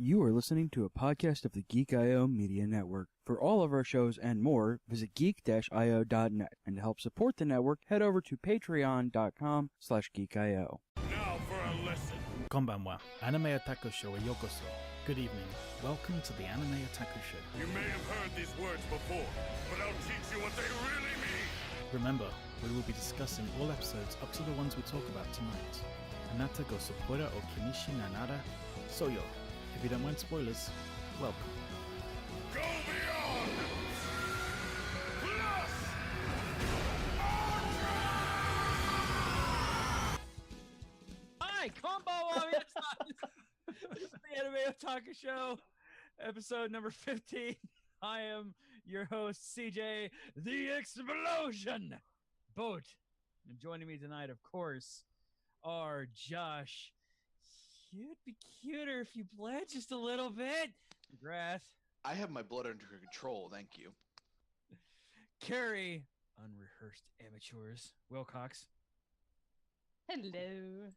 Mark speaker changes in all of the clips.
Speaker 1: You are listening to a podcast of the Geek.io Media Network. For all of our shows and more, visit geek-io.net. And to help support the network, head over to patreon.com/geekio.
Speaker 2: Now for a lesson.
Speaker 3: Konbanwa, Anime Otaku Show e yokoso. Good evening. Welcome to the Anime Otaku Show.
Speaker 2: You may have heard these words before, but I'll teach you what they really mean.
Speaker 3: Remember, we will be discussing all episodes up to the ones we talk about tonight. Anata go sopora o kinishi nanara soyo. If you don't mind spoilers, welcome.
Speaker 2: Go beyond! Plus!
Speaker 4: Hi, Combo This is the Anime Otaku Show, episode number 15. I am your host, CJ, the Explosion Boat. And joining me tonight, of course, are Josh. You'd be cuter if you bled just a little bit. McGrath.
Speaker 5: I have my blood under control, thank you.
Speaker 4: Carrie, unrehearsed amateurs. Wilcox.
Speaker 6: Hello.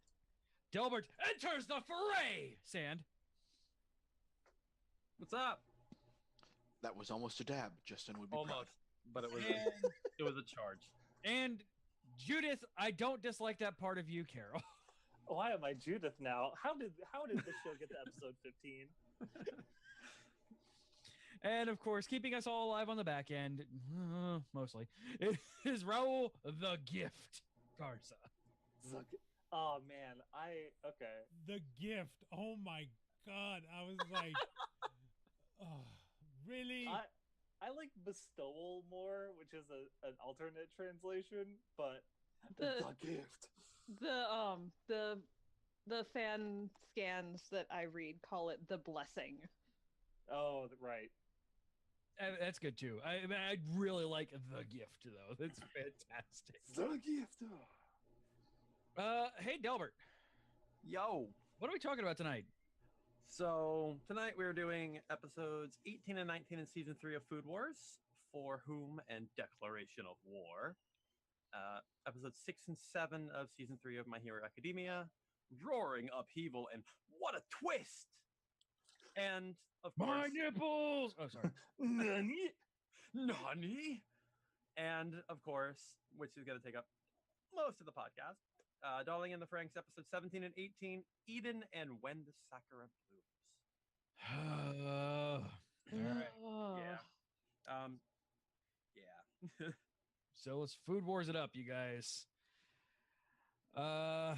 Speaker 4: Delbert enters the fray. Sand.
Speaker 7: What's up?
Speaker 5: That was almost a dab. Justin would be
Speaker 7: Almost, but it was
Speaker 4: And,
Speaker 7: it was a charge.
Speaker 4: and Judith, I don't dislike that part of you, Carol.
Speaker 8: Why am I Judith now? How did this show get to episode 15?
Speaker 4: And of course, keeping us all alive on the back end, mostly, it is Raul the Gift Garza.
Speaker 8: Oh man, okay.
Speaker 9: The Gift. Oh my god. I was like, oh, really?
Speaker 8: I like bestowal more, which is an alternate translation, but
Speaker 6: The
Speaker 8: gift.
Speaker 6: the fan scans that I read call it the blessing.
Speaker 8: Oh, right.
Speaker 4: That's good too. I really like the Gift though. That's fantastic.
Speaker 8: The gift.
Speaker 4: Hey Delbert,
Speaker 7: Yo.
Speaker 4: what are we talking about tonight?
Speaker 7: So tonight we're doing episodes 18 and 19 in season 3 of Food Wars, For Whom and Declaration of War. Episodes 6 and 7 of season 3 of My Hero Academia, Roaring Upheaval, and What a Twist! And of course,
Speaker 4: My nipples. Oh, sorry.
Speaker 8: Nani?
Speaker 7: Nani? And of course, which is going to take up most of the podcast, Darling in the FRANXX episode 17 and 18, Eden and When the Sakura Blooms.
Speaker 4: All right.
Speaker 6: Oh.
Speaker 7: Yeah. Yeah.
Speaker 4: So let's Food Wars it up, you guys.
Speaker 8: Man,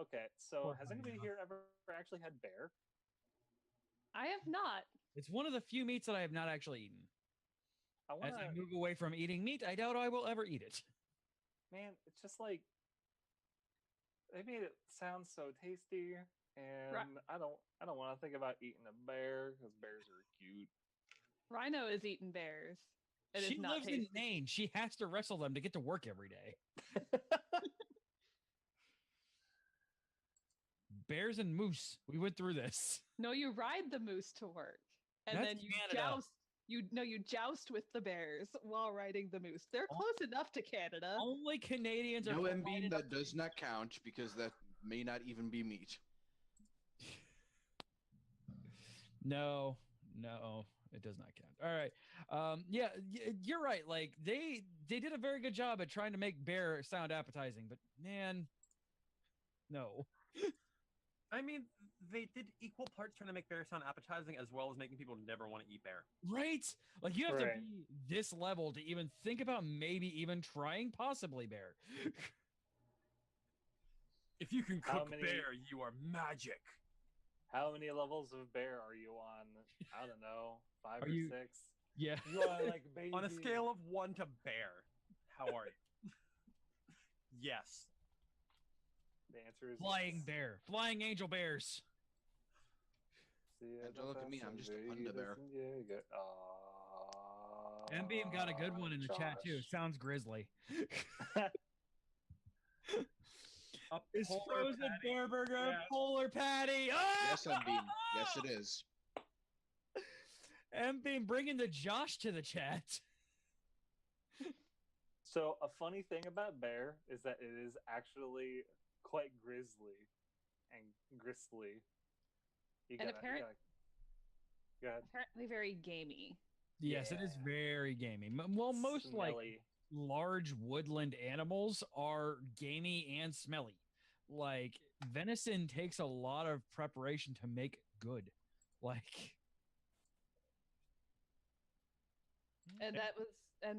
Speaker 8: okay. So
Speaker 4: Oh
Speaker 8: has
Speaker 4: my
Speaker 8: anybody
Speaker 4: God.
Speaker 8: here ever actually had bear?
Speaker 6: I have not.
Speaker 4: It's one of the few meats that I have not actually eaten.
Speaker 8: I
Speaker 4: As
Speaker 8: want
Speaker 4: I
Speaker 8: to.
Speaker 4: move away from eating meat, I doubt I will ever eat it.
Speaker 8: Man, it's just like they made it sound so tasty, and
Speaker 6: Right.
Speaker 8: I don't want to think about eating a bear because bears are cute.
Speaker 6: Rhino is eating bears. It
Speaker 4: She
Speaker 6: is not
Speaker 4: lives
Speaker 6: tasty.
Speaker 4: in Maine. She has to wrestle them to get to work every day. Bears and moose. We went through this.
Speaker 6: No, you ride the moose to work, and
Speaker 4: That's
Speaker 6: then you
Speaker 4: Canada.
Speaker 6: joust. You joust with the bears while riding the moose. They're close enough to Canada.
Speaker 4: Only Canadians are
Speaker 5: No
Speaker 4: polite
Speaker 5: beam
Speaker 4: enough
Speaker 5: that does not count because that may not even be meat.
Speaker 4: No, it does not count. All right. Yeah, you're right. Like they did a very good job at trying to make bear sound appetizing, but man, no.
Speaker 7: I mean, they did equal parts trying to make bear sound appetizing as well as making people never want to eat bear.
Speaker 4: Right? Like you have to
Speaker 8: Right.
Speaker 4: be this level to even think about maybe even trying possibly bear.
Speaker 7: If you can
Speaker 8: How
Speaker 7: cook
Speaker 8: many-
Speaker 7: bear, you are magic.
Speaker 8: How many levels of bear are you on? I don't know, 5
Speaker 4: Are
Speaker 8: or
Speaker 4: you-
Speaker 8: 6.
Speaker 4: Yeah.
Speaker 8: You are like baby.
Speaker 7: On a scale of 1 to bear, how are you? Yes.
Speaker 8: The answer is
Speaker 4: Flying
Speaker 8: yes.
Speaker 4: bear. Flying angel bears.
Speaker 8: See,
Speaker 5: Yeah, don't look at me, I'm just a panda bear.
Speaker 4: M-Beam got a good one in the chat too.
Speaker 8: Josh.
Speaker 4: Sounds grizzly.
Speaker 7: A
Speaker 4: Is
Speaker 7: polar
Speaker 4: frozen
Speaker 7: patty.
Speaker 4: bear burger a
Speaker 7: Yes.
Speaker 4: polar patty? Ah!
Speaker 5: Yes, Beam. Yes, it is.
Speaker 4: M-Beam bringing the Josh to the chat.
Speaker 8: So a funny thing about bear is that it is actually quite grisly and gristly. You
Speaker 6: And
Speaker 8: Go ahead.
Speaker 6: apparently very gamey.
Speaker 4: Yes, it is very gamey. Well, most like
Speaker 8: Smelly.
Speaker 4: large woodland animals are gamey and smelly. Like venison takes a lot of preparation to make good. Like
Speaker 6: And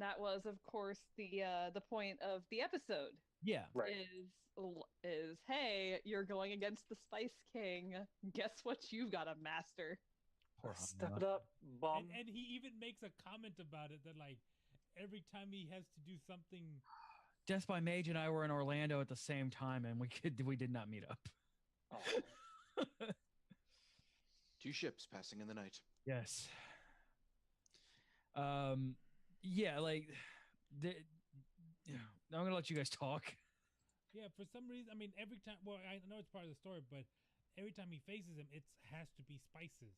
Speaker 6: that was of course the point of the episode.
Speaker 4: yeah,
Speaker 8: Right.
Speaker 6: Is hey, you're going against the Spice King. Guess what you've got to master.
Speaker 4: poor
Speaker 8: Step
Speaker 4: Hanma.
Speaker 8: it up, bum.
Speaker 9: And he even makes a comment about it that like every time he has to do something.
Speaker 4: Death by Mage and I were in Orlando at the same time, and we did not meet up.
Speaker 8: Oh.
Speaker 5: Two ships passing in the night.
Speaker 4: Yes. Yeah, like I'm gonna let you guys talk.
Speaker 9: Yeah, for some reason, I mean, every time. Well, I know it's part of the story, but every time he faces him, it has to be spices.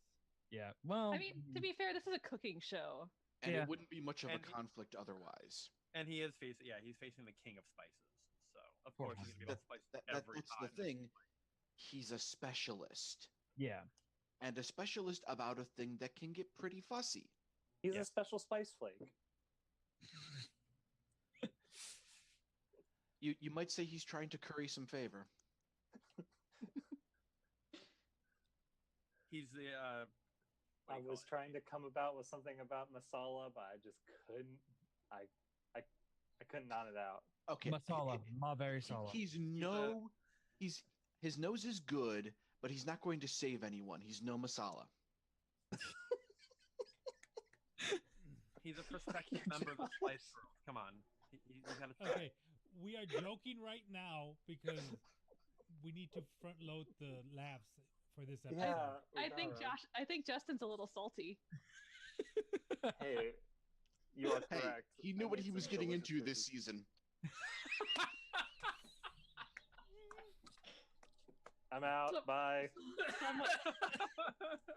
Speaker 4: Yeah. Well,
Speaker 6: I mean, to be fair, this is a cooking show.
Speaker 5: And
Speaker 4: Yeah.
Speaker 5: it wouldn't be much of a
Speaker 7: And-
Speaker 5: conflict otherwise.
Speaker 7: And he's facing the king of spices. So of
Speaker 4: Poor
Speaker 7: course he's gonna
Speaker 5: That-
Speaker 7: get spice
Speaker 5: That's
Speaker 7: every
Speaker 5: the
Speaker 7: time.
Speaker 5: thing. He's a specialist.
Speaker 4: yeah.
Speaker 5: And a specialist about a thing that can get pretty fussy.
Speaker 8: He's
Speaker 4: Yeah.
Speaker 8: a special spice flake.
Speaker 5: You might say he's trying to curry some favor.
Speaker 7: He's the
Speaker 8: I was trying to come about with something about masala, but I just couldn't. I couldn't knot it out.
Speaker 5: Okay.
Speaker 4: Masala, ma very sala.
Speaker 5: His nose is good, but he's not going to save anyone. He's no masala.
Speaker 7: He's a prospective member of the Spice Girls. Come on. You gotta try.
Speaker 9: Okay, we are joking right now because we need to front load the laughs for this episode.
Speaker 8: Yeah,
Speaker 6: I think Justin's a little salty.
Speaker 8: Hey, you are
Speaker 5: Hey,
Speaker 8: correct.
Speaker 5: he knew
Speaker 8: I
Speaker 5: what
Speaker 8: made
Speaker 5: he was
Speaker 8: some
Speaker 5: getting
Speaker 8: delicious
Speaker 5: into this
Speaker 8: cookies.
Speaker 5: season.
Speaker 8: I'm out.
Speaker 6: So-
Speaker 8: Bye.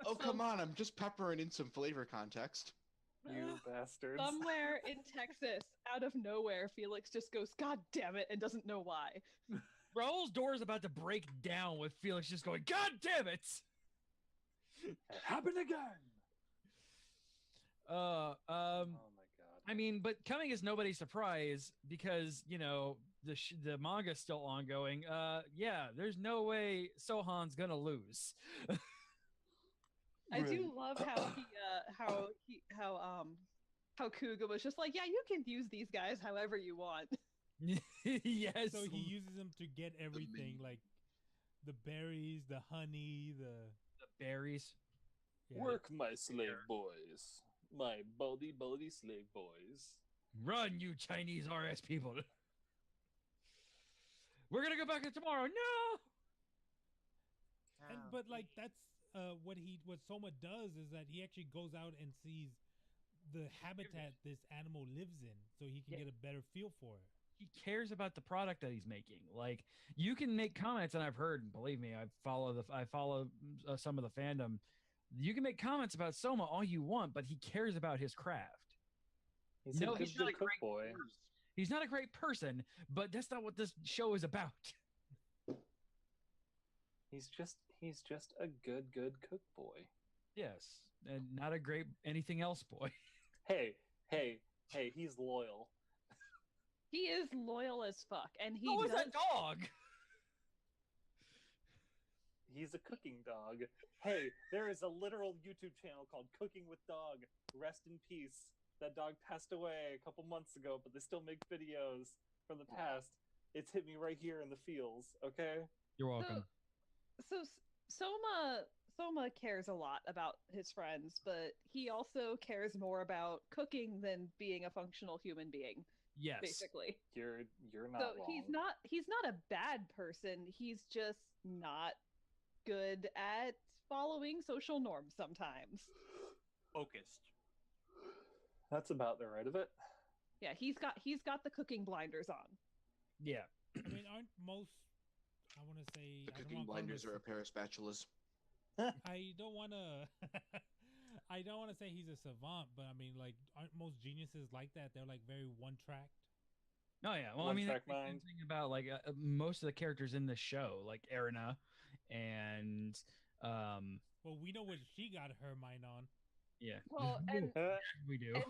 Speaker 5: Oh, come on. I'm just peppering in some flavor context.
Speaker 8: You bastards.
Speaker 6: Somewhere in Texas, out of nowhere, Felix just goes, "God damn it," and doesn't know why.
Speaker 4: Raul's door is about to break down with Felix just going, "God damn it!"
Speaker 8: It happened again.
Speaker 4: Uh,
Speaker 8: Oh my god.
Speaker 4: I mean, but coming as nobody's surprise because the manga's still ongoing. Yeah, there's no way Sohan's gonna lose.
Speaker 6: I do love how Kuga was just like, "Yeah, you can use these guys however you want."
Speaker 4: Yes.
Speaker 9: So he uses them to get everything,
Speaker 5: meat.
Speaker 9: like the berries, the honey, the
Speaker 4: berries.
Speaker 9: yeah.
Speaker 10: Work, my slave boys. My baldy slave boys.
Speaker 4: Run, you Chinese RS people. We're gonna go back to tomorrow. No.
Speaker 9: And but like that's what Soma does is that he actually goes out and sees the habitat this animal lives in, so he can
Speaker 4: Yeah.
Speaker 9: get a better feel for it.
Speaker 4: He cares about the product that he's making. Like you can make comments, and I've heard, believe me, I follow some of the fandom. You can make comments about Soma all you want, but he cares about his craft.
Speaker 8: He's
Speaker 4: No,
Speaker 8: a
Speaker 4: he's
Speaker 8: good,
Speaker 4: not
Speaker 8: good
Speaker 4: a
Speaker 8: cook
Speaker 4: great
Speaker 8: boy.
Speaker 4: He's not a great person, but that's not what this show is about.
Speaker 8: He's just a good cook boy.
Speaker 4: Yes, and not a great anything else boy.
Speaker 8: Hey, he's loyal.
Speaker 6: He is loyal as fuck, and he
Speaker 4: Who is
Speaker 6: does.
Speaker 4: that dog?
Speaker 8: He's a cooking dog. Hey, there is a literal YouTube channel called Cooking with Dog. Rest in peace. That dog passed away a couple months ago, but they still make videos from the past. It's hit me right here in the feels, okay?
Speaker 4: You're welcome.
Speaker 6: So Soma cares a lot about his friends, but he also cares more about cooking than being a functional human being.
Speaker 4: Yes.
Speaker 6: Basically.
Speaker 8: You're not
Speaker 6: So
Speaker 8: wrong.
Speaker 6: he's not a bad person. He's just not good at following social norms sometimes.
Speaker 7: Focused.
Speaker 8: That's about the right of it.
Speaker 6: Yeah, he's got the cooking blinders on.
Speaker 4: Yeah.
Speaker 9: I mean, aren't most? I want to say
Speaker 5: The
Speaker 9: I don't
Speaker 5: cooking
Speaker 9: wanna call
Speaker 5: blinders
Speaker 9: him
Speaker 5: are a pair of spatulas.
Speaker 9: I don't want to. I don't want to say he's a savant, but I mean, like, aren't most geniuses like that? They're like very one-tracked.
Speaker 4: Oh yeah. Well, I
Speaker 8: One
Speaker 4: mean,
Speaker 8: track
Speaker 4: that's the
Speaker 8: mind.
Speaker 4: thing about like most of the characters in the show, like Erina and
Speaker 9: Well, we know what she got her mind on.
Speaker 4: Yeah.
Speaker 6: Well, and
Speaker 4: we do.
Speaker 6: and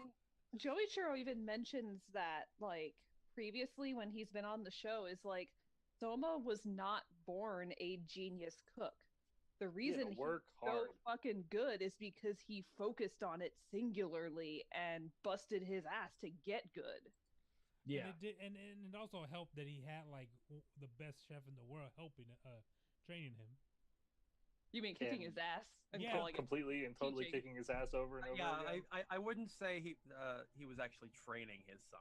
Speaker 6: Joey Churro even mentions that, like, previously when he's been on the show, is like Soma was not born a genius cook. The reason he's
Speaker 8: work
Speaker 6: so
Speaker 8: hard.
Speaker 6: fucking good is because he focused on it singularly and busted his ass to get good.
Speaker 4: Yeah.
Speaker 9: And it did, and it also helped that he had like the best chef in the world helping, training him.
Speaker 6: You mean kicking his ass and
Speaker 9: Yeah.
Speaker 6: calling it
Speaker 8: Completely and totally
Speaker 6: teaching.
Speaker 8: kicking his ass over and over again.
Speaker 7: I wouldn't say he was actually training his son.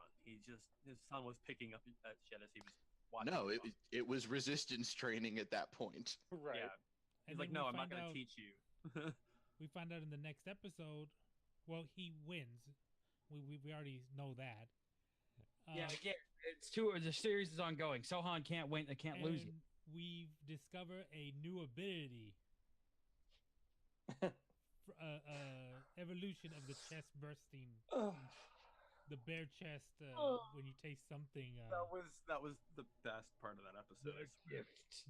Speaker 7: His son was picking up shit as he was watching.
Speaker 5: No, it was resistance training at that point.
Speaker 8: Right.
Speaker 7: Yeah. He's
Speaker 9: And
Speaker 7: like,
Speaker 9: then
Speaker 7: no,
Speaker 9: we
Speaker 7: I'm not
Speaker 9: find
Speaker 7: going to
Speaker 9: out-
Speaker 7: teach you.
Speaker 9: We find out in the next episode. Well, he wins. We already know that.
Speaker 4: Yeah, it's two. The series is ongoing. Sohan can't win. Can't lose.
Speaker 9: And we discover a new ability. Evolution of the chest bursting. The bare chest. When you taste something.
Speaker 7: That was the best part of that episode. I swear.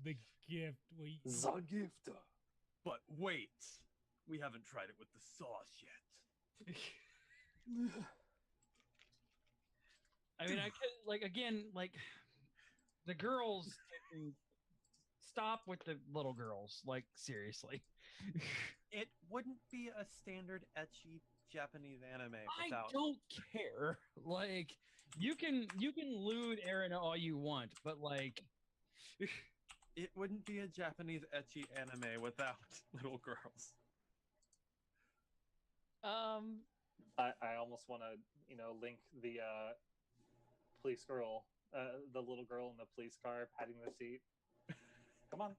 Speaker 9: The gift.
Speaker 10: The gift.
Speaker 7: But wait, we haven't tried it with the sauce yet.
Speaker 4: I mean, I could the girls can stop with the little girls. Like, seriously.
Speaker 7: It wouldn't be a standard ecchi Japanese anime without.
Speaker 4: I don't care. Like, you can lewd Aaron all you want, but like,
Speaker 7: it wouldn't be a Japanese ecchi anime without little girls.
Speaker 8: I almost want to, link the police girl, the little girl in the police car patting the seat. Come on.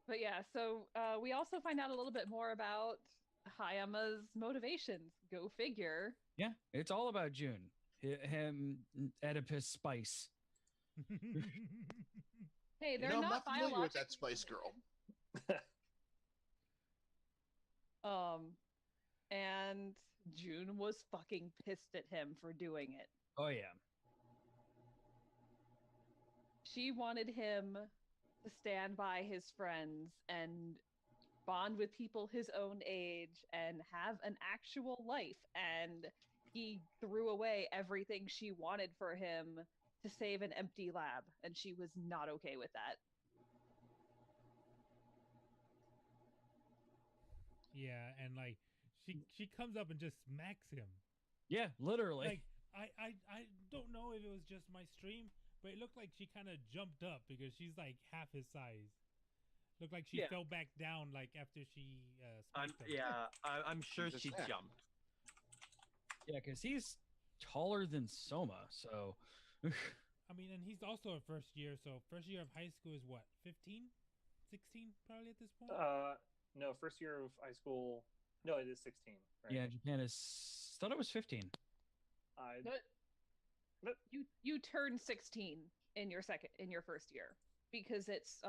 Speaker 6: But yeah, so we also find out a little bit more about Hayama's motivations. Go figure.
Speaker 4: yeah, it's all about June. Him, Oedipus Spice.
Speaker 6: Hey, they're
Speaker 5: I'm
Speaker 6: not
Speaker 5: not familiar with that
Speaker 6: biologically
Speaker 5: Spice Girl.
Speaker 6: And June was fucking pissed at him for doing it.
Speaker 4: Oh yeah.
Speaker 6: She wanted him to stand by his friends and bond with people his own age and have an actual life. And he threw away everything she wanted for him to save an empty lab. And she was not okay with that.
Speaker 9: Yeah, and like she comes up and just smacks him.
Speaker 4: Yeah, literally.
Speaker 9: Like I don't know if it was just my stream, but it looked like she kind of jumped up because she's like half his size. Looked like she
Speaker 4: Yeah.
Speaker 9: fell back down like after she
Speaker 7: I'm
Speaker 9: smacked him.
Speaker 7: I'm sure
Speaker 5: Jesus
Speaker 7: she
Speaker 5: heck.
Speaker 7: jumped.
Speaker 4: Yeah, because he's taller than Soma, so.
Speaker 9: I mean, and he's also a first year, so first year of high school is what, 15? 16 probably at this point?
Speaker 8: No, first year of high school. No, it is 16. Right?
Speaker 4: Yeah, Japan is. Thought it was 15.
Speaker 6: But you turn 16 in your first year because it's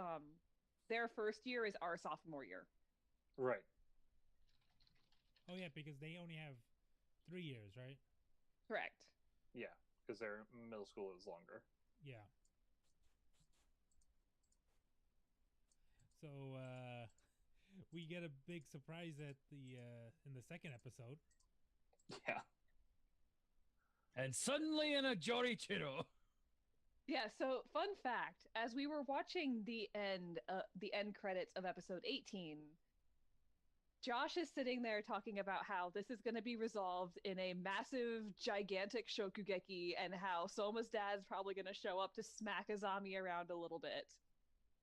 Speaker 6: their first year is our sophomore year.
Speaker 8: Right.
Speaker 9: Oh yeah, because they only have 3 years, right?
Speaker 6: Correct.
Speaker 8: Yeah, because their middle school is longer.
Speaker 9: Yeah. So we get a big surprise at the in the second episode.
Speaker 8: Yeah.
Speaker 4: And suddenly in a Jorichiro.
Speaker 6: Yeah, so fun fact, as we were watching the end credits of episode 18, Josh is sitting there talking about how this is going to be resolved in a massive, gigantic shokugeki and how Soma's dad's probably going to show up to smack Azami around a little bit.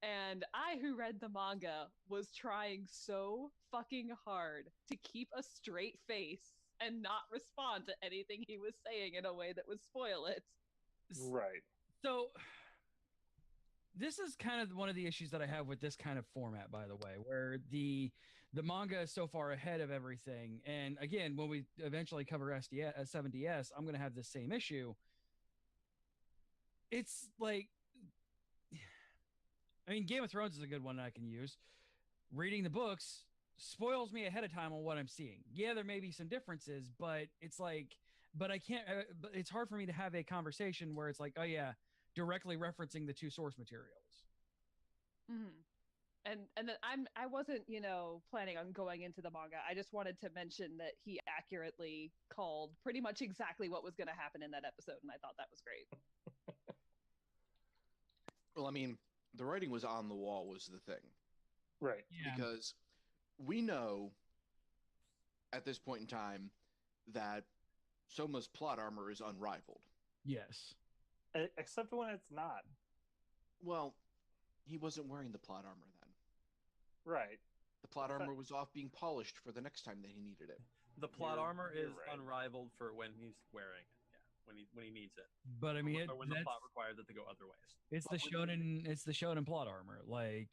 Speaker 6: And I, who read the manga, was trying so fucking hard to keep a straight face and not respond to anything he was saying in a way that would spoil it.
Speaker 8: Right.
Speaker 4: So, this is kind of one of the issues that I have with this kind of format, by the way, where the manga is so far ahead of everything. And again, when we eventually cover 7DS, I'm going to have the same issue. It's like, I mean, Game of Thrones is a good one I can use. Reading the books spoils me ahead of time on what I'm seeing. Yeah, there may be some differences, but it's like, but I can't, but it's hard for me to have a conversation where it's like, oh yeah, directly referencing the two source materials.
Speaker 6: Mm-hmm. And then I wasn't, planning on going into the manga. I just wanted to mention that he accurately called pretty much exactly what was going to happen in that episode, and I thought that was great.
Speaker 5: Well, I mean, the writing was on the wall was the thing.
Speaker 8: Right.
Speaker 4: Yeah.
Speaker 5: Because we know at this point in time that Soma's plot armor is unrivaled.
Speaker 4: Yes.
Speaker 8: Except when it's not.
Speaker 5: Well, he wasn't wearing the plot armor then.
Speaker 8: Right.
Speaker 5: The plot armor was off being polished for the next time that he needed it.
Speaker 7: The plot armor
Speaker 8: you're
Speaker 7: is
Speaker 8: right.
Speaker 7: unrivaled for when he's wearing it. Yeah, when he needs it.
Speaker 4: But I mean,
Speaker 7: or when the plot requires it to go other ways.
Speaker 4: it's the shonen. It's the shonen plot armor. Like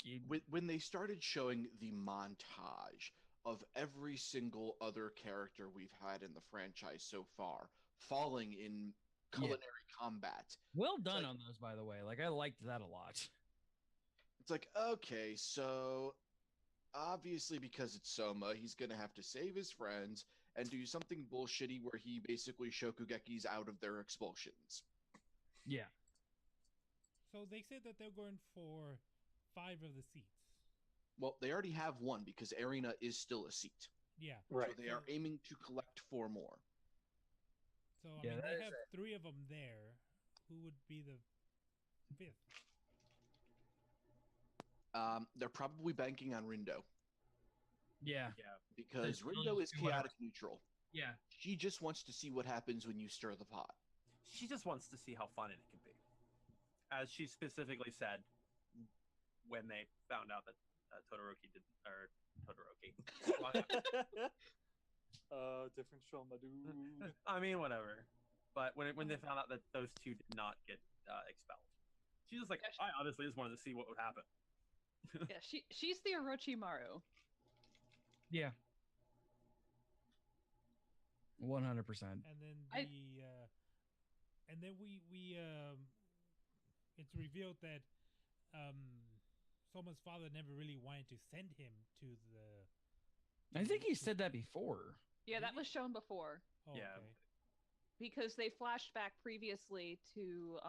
Speaker 5: When they started showing the montage of every single other character we've had in the franchise so far falling in culinary combat.
Speaker 4: Well done on those, by the way. Like, I liked that a lot.
Speaker 5: It's like, okay, so obviously because it's Soma, he's going to have to save his friends and do something bullshitty where he basically Shokugekis out of their expulsions.
Speaker 4: Yeah.
Speaker 9: So they said that they're going for 5 of the seats.
Speaker 5: Well, they already have one because Arena is still a seat.
Speaker 9: Yeah.
Speaker 8: Right.
Speaker 5: So they are aiming to collect 4 more.
Speaker 9: So I
Speaker 4: Yeah,
Speaker 9: mean,
Speaker 4: that
Speaker 9: they
Speaker 4: is
Speaker 9: have 3 of them there. Who would be the 5th?
Speaker 5: They're probably banking on Rindo
Speaker 4: Yeah.
Speaker 7: Yeah.
Speaker 5: because
Speaker 4: They're
Speaker 5: Rindo is
Speaker 4: still whatever.
Speaker 5: chaotic neutral.
Speaker 4: Yeah.
Speaker 5: She just wants to see what happens when you stir the pot.
Speaker 7: She just wants to see how fun it can be. As she specifically said when they found out that Todoroki did, or Todoroki.
Speaker 8: Different Shoma, dude.
Speaker 7: I mean, whatever. But when they found out that those 2 did not get expelled, she's just like, I honestly just wanted to see what would happen.
Speaker 6: Yeah, she's the Orochimaru.
Speaker 4: Yeah. 100%.
Speaker 9: And then and then we it's revealed that Soma's father never really wanted to send him to the.
Speaker 4: I think he said that before.
Speaker 6: Yeah, that was shown before.
Speaker 9: Oh,
Speaker 7: Yeah.
Speaker 9: okay.
Speaker 6: Because they flashed back previously to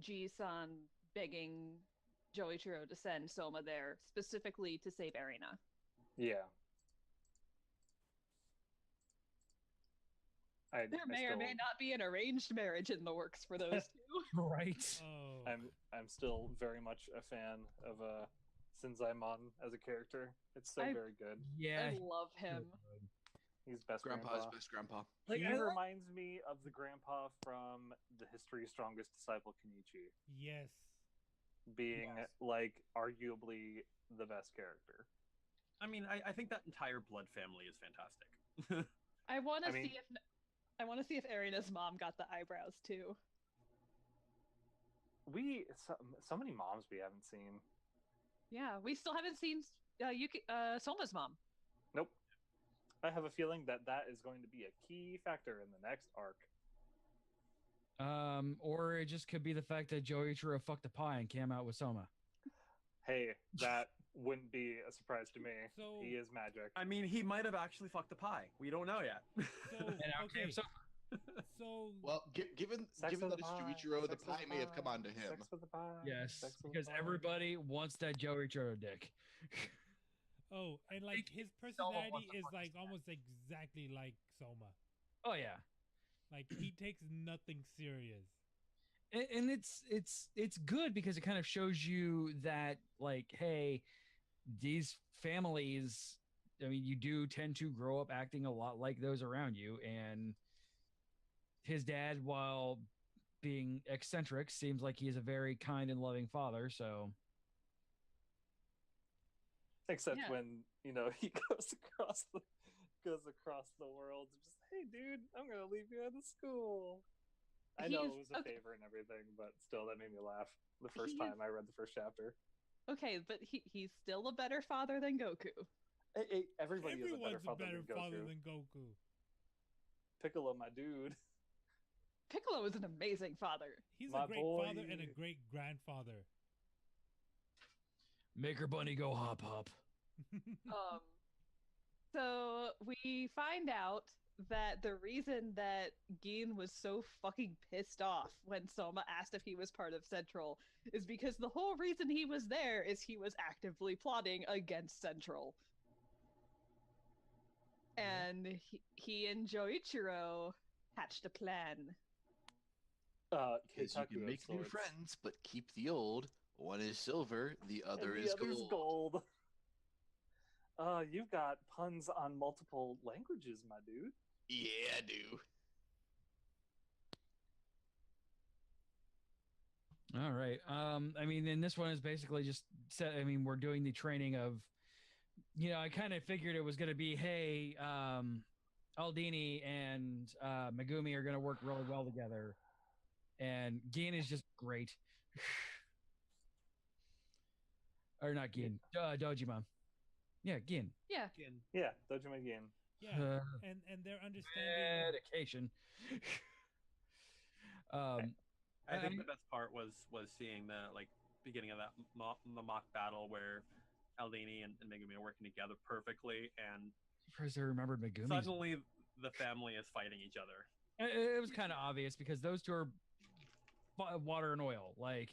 Speaker 6: Ji-san begging Joichiro to send Soma there specifically to save Arena.
Speaker 8: Yeah.
Speaker 6: There may or may not be an arranged marriage in the works for those 2.
Speaker 4: Right.
Speaker 9: Oh.
Speaker 8: I'm still very much a fan of Shinzaemon as a character. It's so very good.
Speaker 4: Yeah.
Speaker 6: I love him.
Speaker 8: He's best
Speaker 5: Grandpa's
Speaker 8: grandpa.
Speaker 5: best grandpa.
Speaker 8: He reminds me of the grandpa from the History's Strongest Disciple, Kenichi,
Speaker 9: Yes.
Speaker 8: being like arguably the best character.
Speaker 7: I mean, I think that entire blood family is fantastic.
Speaker 6: I want to see if Arena's mom got the eyebrows too.
Speaker 8: So many moms we haven't seen.
Speaker 6: Yeah, we still haven't seen Soma's mom.
Speaker 8: Nope. I have a feeling that is going to be a key factor in the next arc.
Speaker 4: Or it just could be the fact that Joichiro fucked a pie and came out with Soma.
Speaker 8: Hey, that wouldn't be a surprise to me.
Speaker 9: So-
Speaker 8: He is magic.
Speaker 7: I mean, he might have actually fucked a pie. We don't know yet.
Speaker 9: So
Speaker 4: And out came
Speaker 9: okay.
Speaker 4: Soma.
Speaker 9: So
Speaker 5: Well, given
Speaker 8: Sex
Speaker 5: that
Speaker 8: with
Speaker 5: it's
Speaker 8: the pie,
Speaker 5: Joichiro, the
Speaker 8: sex with
Speaker 5: pie may have come
Speaker 8: pie,
Speaker 5: onto him.
Speaker 8: Sex with the pie.
Speaker 4: Yes,
Speaker 8: sex with the
Speaker 4: because
Speaker 8: pie.
Speaker 4: everybody wants that Joichiro dick.
Speaker 9: and like his personality is like almost exactly like Soma.
Speaker 4: Oh yeah.
Speaker 9: Like he takes nothing serious.
Speaker 4: And it's good because it kind of shows you that, like, hey, these families, I mean, you do tend to grow up acting a lot like those around you. And his dad, while being eccentric, seems like he is a very kind and loving father. So
Speaker 8: Except
Speaker 6: Yeah.
Speaker 8: when he goes across the world, just hey, dude, I'm gonna leave you at the school. I know it was a favor and everything, but still, that made me laugh the first
Speaker 6: He
Speaker 8: time
Speaker 6: is-
Speaker 8: I read the first chapter.
Speaker 6: Okay, but he's still a better father than Goku.
Speaker 8: Everybody is a better
Speaker 9: Everyone's
Speaker 8: father than Goku.
Speaker 9: than Goku.
Speaker 8: Piccolo, my dude.
Speaker 6: Piccolo is an amazing father.
Speaker 9: He's
Speaker 8: My
Speaker 9: a great
Speaker 8: boy.
Speaker 9: father and a great grandfather.
Speaker 4: make her bunny go hop hop.
Speaker 6: So we find out that the reason that Gin was so fucking pissed off when Soma asked if he was part of Central is because the whole reason he was there is he was actively plotting against Central. And he and Joichiro hatched a plan.
Speaker 5: Because you can make new friends, but keep the old. One is silver, the other
Speaker 8: and
Speaker 5: is
Speaker 8: the other's
Speaker 5: gold.
Speaker 8: gold. You've got puns on multiple languages, my dude.
Speaker 5: Yeah, I do.
Speaker 4: All right. I mean, and this one is basically just set. I mean, we're doing the training of, I kind of figured it was going to be, hey, Aldini and Megumi are going to work really well together. And Gin is just great. Or not Gin, Dojima. Yeah, Gin.
Speaker 6: Yeah.
Speaker 7: Gin.
Speaker 8: Yeah, Dojima Gin.
Speaker 9: Yeah, and their understanding.
Speaker 4: Dedication.
Speaker 7: I think the best part was seeing the beginning of that the mock battle where Aldini and Megumi are working together perfectly, and
Speaker 4: surprised I remembered Megumi.
Speaker 7: Suddenly, the family is fighting each other.
Speaker 4: It was kind of obvious because those two are water and oil. Like,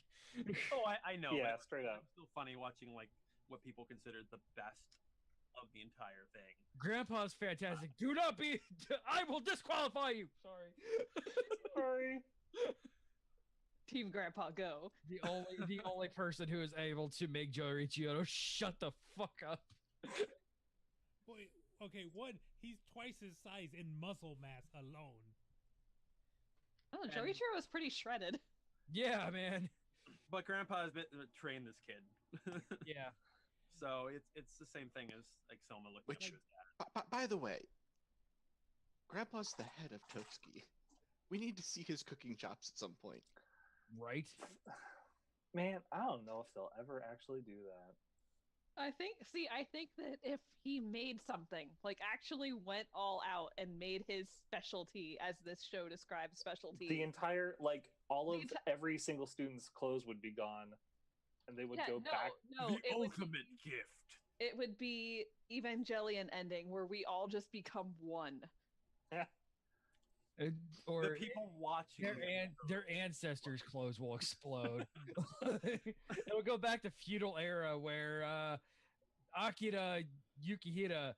Speaker 7: oh, I know.
Speaker 8: Yeah,
Speaker 7: but
Speaker 8: straight up.
Speaker 7: It's still funny watching what people considered the best of the entire thing.
Speaker 4: Grandpa's fantastic. Do not be. I will disqualify you. Sorry.
Speaker 8: Sorry.
Speaker 6: Team Grandpa, go.
Speaker 4: The only person who is able to make Joichiro shut the fuck up.
Speaker 9: Boy, okay, one, he's twice his size in muscle mass alone.
Speaker 6: Oh, Joichiro was pretty shredded.
Speaker 4: Yeah, man.
Speaker 7: But Grandpa has trained this kid.
Speaker 4: Yeah.
Speaker 7: So it's the same thing as Soma looking at his dad.
Speaker 5: By the way, Grandpa's the head of Totsuki. We need to see his cooking chops at some point.
Speaker 4: Right?
Speaker 8: Man, I don't know if they'll ever actually do that.
Speaker 6: I think that if he made something, actually went all out and made his specialty, as this show describes specialty.
Speaker 8: The entire, every single student's clothes would be gone. And they would go back.
Speaker 6: No,
Speaker 7: the ultimate gift.
Speaker 6: It would be Evangelion ending where we all just become one.
Speaker 4: Or
Speaker 7: the people watching
Speaker 4: their ancestors' clothes will explode. It will go back to feudal era where Akira Yukihira,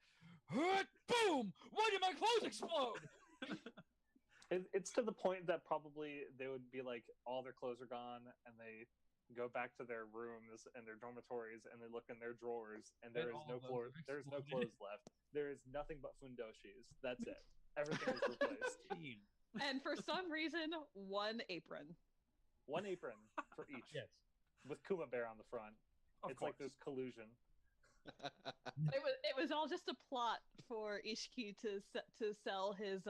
Speaker 4: boom! Why did my clothes explode?
Speaker 8: It's to the point that probably they would be all their clothes are gone, and they go back to their rooms and their dormitories, and they look in their drawers, and there is no clothes. There's no clothes left. There is nothing but fundoshis. That's it. Everything is replaced.
Speaker 6: And for some reason, one apron.
Speaker 8: One apron for each.
Speaker 4: Yes.
Speaker 8: With Kuma Bear on the front.
Speaker 7: Of
Speaker 8: it's
Speaker 7: course.
Speaker 8: like there's collusion.
Speaker 6: It was all just a plot for Ishiki to sell his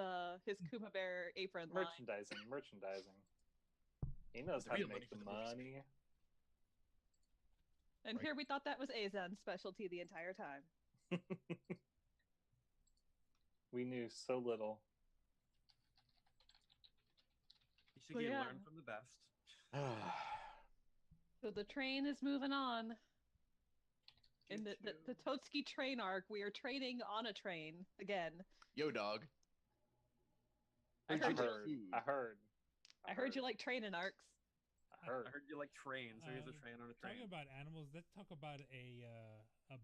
Speaker 6: Kuma Bear apron line.
Speaker 8: Merchandising. He knows how to make the money.
Speaker 6: And here we thought that was Azan's specialty the entire time.
Speaker 8: We knew so little.
Speaker 7: You should learn from the best.
Speaker 6: So the train is moving on. In the Totsuki train arc, we are training on a train again.
Speaker 5: Yo, dog.
Speaker 6: I heard you like training arcs.
Speaker 7: I heard you like trains. There is a train on a train.
Speaker 9: Talking about animals, let's talk about a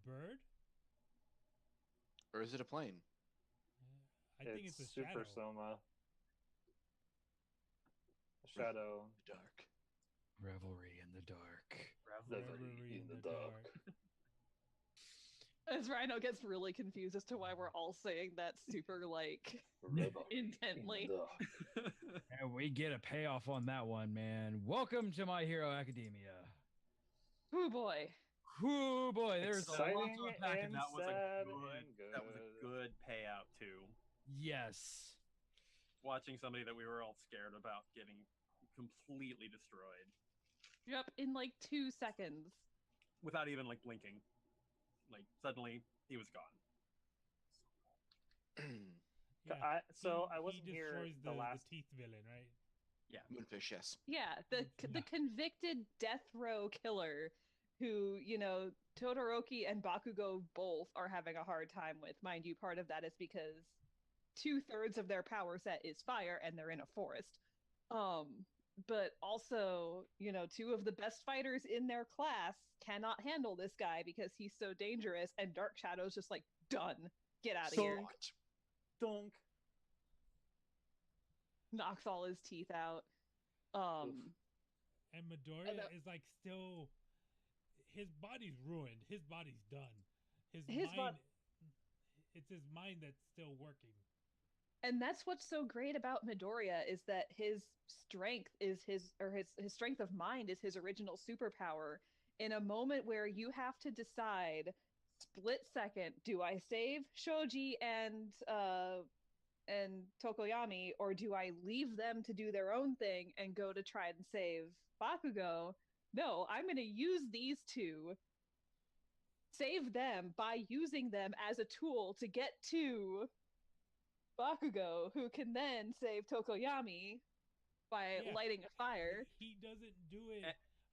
Speaker 9: bird.
Speaker 5: Or is it a plane?
Speaker 9: I think it's a
Speaker 8: Super
Speaker 9: shadow.
Speaker 8: Soma. A shadow.
Speaker 5: Dark.
Speaker 4: Revelry in the dark.
Speaker 8: Revelry in the dark.
Speaker 6: As Rhino gets really confused as to why we're all saying that super intently.
Speaker 4: And we get a payoff on that one, man. Welcome to My Hero Academia.
Speaker 6: Hoo boy.
Speaker 4: Hoo boy, there's a lot
Speaker 8: Exciting
Speaker 4: to unpack.
Speaker 8: and
Speaker 7: That was
Speaker 8: sad
Speaker 7: a
Speaker 8: and good.
Speaker 7: that was a good payout too.
Speaker 4: Yes.
Speaker 7: Watching somebody that we were all scared about getting completely destroyed
Speaker 6: Yep, in 2 seconds.
Speaker 7: without even blinking. Suddenly he was gone.
Speaker 9: Yeah.
Speaker 8: I
Speaker 9: He
Speaker 8: wasn't here
Speaker 9: destroys
Speaker 8: the last.
Speaker 9: the teeth villain, right?
Speaker 7: Yeah.
Speaker 5: Moonfish, yes.
Speaker 6: Yeah, the convicted death row killer who, Todoroki and Bakugo both are having a hard time with. Mind you, part of that is because 2/3 of their power set is fire and they're in a forest. But also, two of the best fighters in their class cannot handle this guy because he's so dangerous, and Dark Shadow's just like, done. Get out of here.
Speaker 8: Dunk.
Speaker 6: Knocks all his teeth out.
Speaker 9: And Midoriya is like still, his body's ruined. His body's done. It's his mind that's still working.
Speaker 6: And that's what's so great about Midoriya is that his strength is his strength of mind is his original superpower. In a moment where you have to decide, split second, do I save Shoji and Tokoyami, or do I leave them to do their own thing and go to try and save Bakugo? No, I'm going to use these two, save them by using them as a tool to get to Bakugo, who can then save Tokoyami by lighting a fire.
Speaker 9: He doesn't do it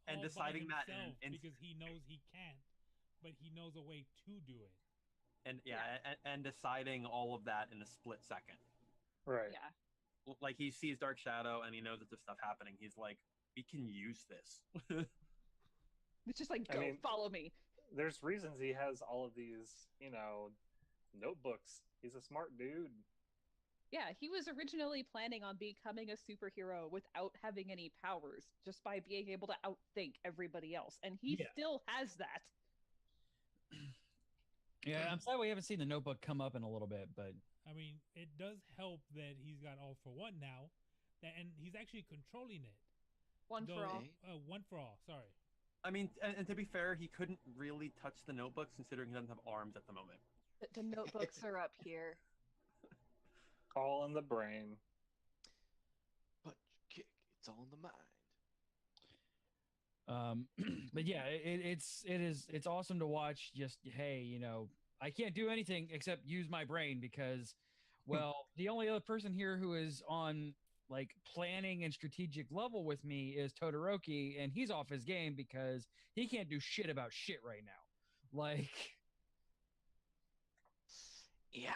Speaker 7: and
Speaker 9: all
Speaker 7: deciding
Speaker 9: by
Speaker 7: that
Speaker 9: himself
Speaker 7: and
Speaker 9: because he knows he can't, but he knows a way to do it.
Speaker 7: And deciding all of that in a split second.
Speaker 8: Right.
Speaker 6: Yeah.
Speaker 7: Like, he sees Dark Shadow and he knows that there's stuff happening. He's like, we can use this.
Speaker 6: It's just like, go, follow me.
Speaker 8: There's reasons he has all of these, notebooks. He's a smart dude.
Speaker 6: Yeah, he was originally planning on becoming a superhero without having any powers, just by being able to outthink everybody else. And he still has that.
Speaker 4: Yeah, I'm sad we haven't seen the Notebook come up in a little bit, but...
Speaker 9: I mean, it does help that he's got All for One now, and he's actually controlling it.
Speaker 6: One for all.
Speaker 9: One for all, sorry.
Speaker 7: I mean, and to be fair, he couldn't really touch the notebooks considering he doesn't have arms at the moment.
Speaker 6: But the notebooks are up here.
Speaker 8: All in the brain.
Speaker 5: But kick, it's all in the mind.
Speaker 4: But yeah, it's awesome to watch. Just, hey, I can't do anything except use my brain because, well, the only other person here who is on like planning and strategic level with me is Todoroki, and he's off his game because he can't do shit about shit right now. Like,
Speaker 5: yeah.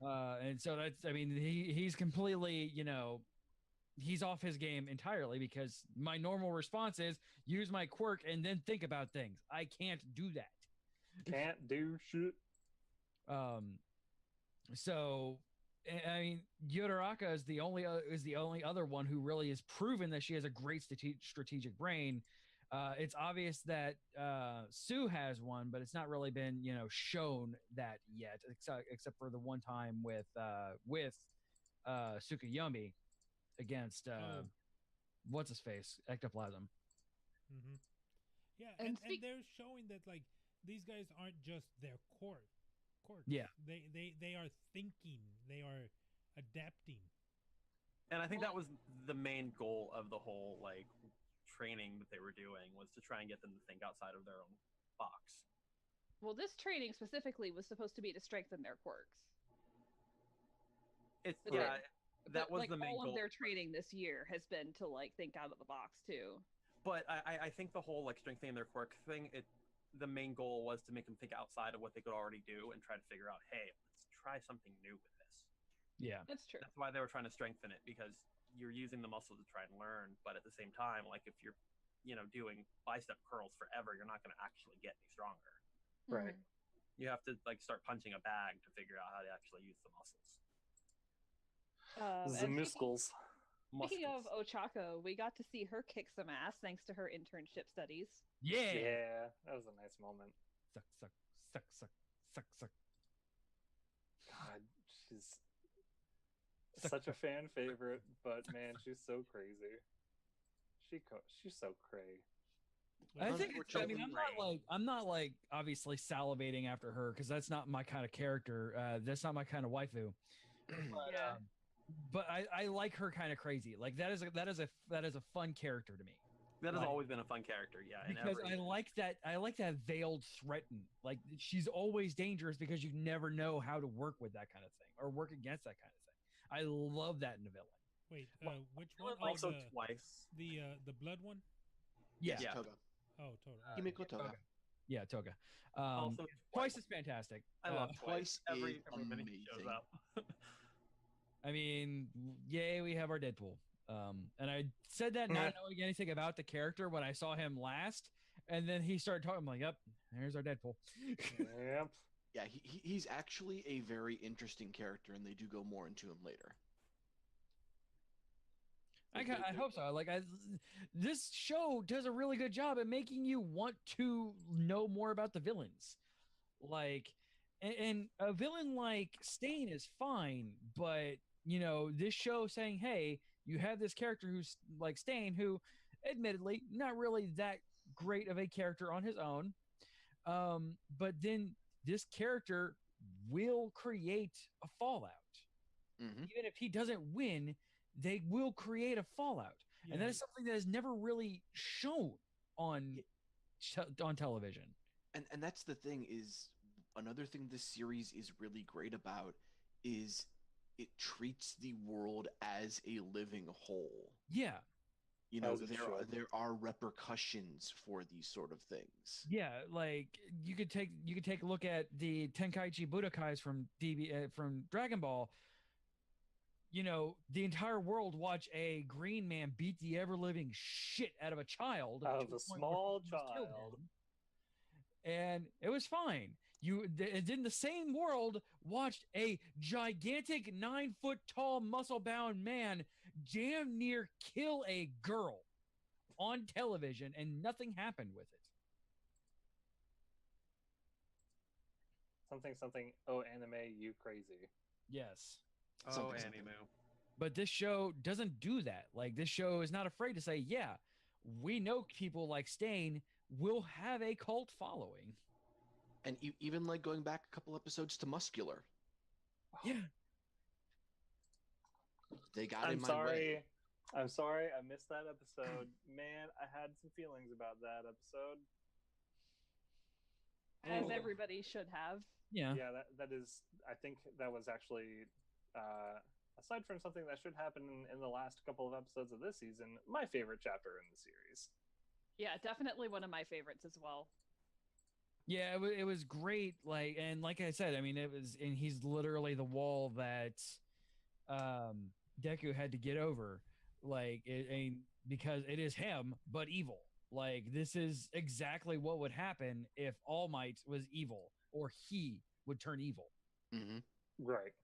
Speaker 4: And so he's completely, he's off his game entirely because my normal response is use my quirk and then think about things. I can't do that.
Speaker 8: Can't do shit.
Speaker 4: So, I mean, Yuraraka is the only other one who really has proven that she has a great strategic brain. It's obvious that Sue has one, but it's not really been shown that yet, except for the one time with Tsukuyomi against what's his face, Ectoplasm.
Speaker 9: Mm-hmm. Yeah, and they're showing that like these guys aren't just their quirks.
Speaker 4: Yeah,
Speaker 9: they are thinking, they are adapting.
Speaker 7: And I think that was the main goal of the whole like training that they were doing, was to try and get them to think outside of their own box.
Speaker 6: Well, this training specifically was supposed to be to strengthen their quirks.
Speaker 7: That was
Speaker 6: like,
Speaker 7: the main
Speaker 6: all
Speaker 7: goal.
Speaker 6: Of their training this year has been to like think out of the box too.
Speaker 7: But I think the whole like strengthening their quirk thing, the main goal was to make them think outside of what they could already do and try to figure out, hey, let's try something new with this.
Speaker 4: Yeah,
Speaker 6: that's true.
Speaker 7: That's why they were trying to strengthen it, because you're using the muscle to try and learn, but at the same time, like if you're doing bicep curls forever, you're not going to actually get any stronger.
Speaker 8: Right.
Speaker 7: You have to like start punching a bag to figure out how to actually use the muscles.
Speaker 8: The muscles.
Speaker 6: Speaking of Ochako, we got to see her kick some ass thanks to her internship studies.
Speaker 8: Yeah, that was a nice moment.
Speaker 4: Suck.
Speaker 8: God, she's such a fan favorite, but man, she's so crazy. She's so cray.
Speaker 4: I think I'm not like obviously salivating after her because that's not my kind of character. That's not my kind of waifu. But I like her kind of crazy. Like that is a fun character to me.
Speaker 7: That has always been a fun character, yeah.
Speaker 4: Because I like that veiled threaten. Like she's always dangerous because you never know how to work with that kind of thing or work against that kind of thing. I love that in a villain.
Speaker 9: Wait, which one?
Speaker 7: Also twice.
Speaker 9: The blood one?
Speaker 4: Yeah.
Speaker 5: Toga.
Speaker 9: Oh, Toga.
Speaker 5: Himiko Toga.
Speaker 4: Yeah, Toga.
Speaker 7: Also,
Speaker 4: Twice is fantastic.
Speaker 7: I love
Speaker 5: Twice
Speaker 7: every
Speaker 5: is
Speaker 7: minute he shows
Speaker 5: amazing.
Speaker 7: up.
Speaker 4: I mean, yay, we have our Deadpool. And I said that not knowing anything about the character when I saw him last, and then he started talking. I'm like, yep, there's our Deadpool.
Speaker 8: Yep.
Speaker 5: Yeah, he's actually a very interesting character, and they do go more into him later.
Speaker 4: I hope so. Like, this show does a really good job at making you want to know more about the villains. Like, and a villain like Stain is fine, but you know, this show saying, hey, you have this character who's like Stain, who, admittedly, not really that great of a character on his own. But then this character will create a fallout. Even if he doesn't win, they will create a fallout.
Speaker 9: Yeah.
Speaker 4: And that is something that is never really shown on television.
Speaker 5: And that's the thing, is another thing this series is really great about is it treats the world as a living whole.
Speaker 4: Yeah.
Speaker 5: You know,
Speaker 8: As it should.
Speaker 5: there are repercussions for these sort of things.
Speaker 4: Yeah, like you could take a look at the Tenkaichi Budokais from from Dragon Ball. You know, the entire world watch a green man beat the ever living shit out of a child,
Speaker 8: Out
Speaker 4: to
Speaker 8: of
Speaker 4: the
Speaker 8: a
Speaker 4: point where
Speaker 8: small
Speaker 4: he almost killed
Speaker 8: child.
Speaker 4: him. And it was fine. And then the same world watched a gigantic 9-foot tall muscle bound man damn near kill a girl on television, and nothing happened with it.
Speaker 8: Something. Oh, anime, you crazy.
Speaker 4: Yes.
Speaker 7: Oh, anime.
Speaker 4: But this show doesn't do that. Like, this show is not afraid to say, yeah, we know people like Stain will have a cult following.
Speaker 5: And even like going back a couple episodes to Muscular.
Speaker 4: Yeah.
Speaker 5: They got
Speaker 8: I'm
Speaker 5: in my
Speaker 8: sorry.
Speaker 5: way.
Speaker 8: I'm sorry I missed that episode. Man, I had some feelings about that episode.
Speaker 6: As everybody should have.
Speaker 4: Yeah.
Speaker 8: Yeah, that is, I think that was actually, aside from something that should happen in the last couple of episodes of this season, my favorite chapter in the series.
Speaker 6: Yeah, definitely one of my favorites as well.
Speaker 4: Yeah, it was great. Like, and like I said, I mean, and he's literally the wall that Deku had to get over. Like, because it is him, but evil. Like, this is exactly what would happen if All Might was evil, or he would turn evil.
Speaker 8: Right.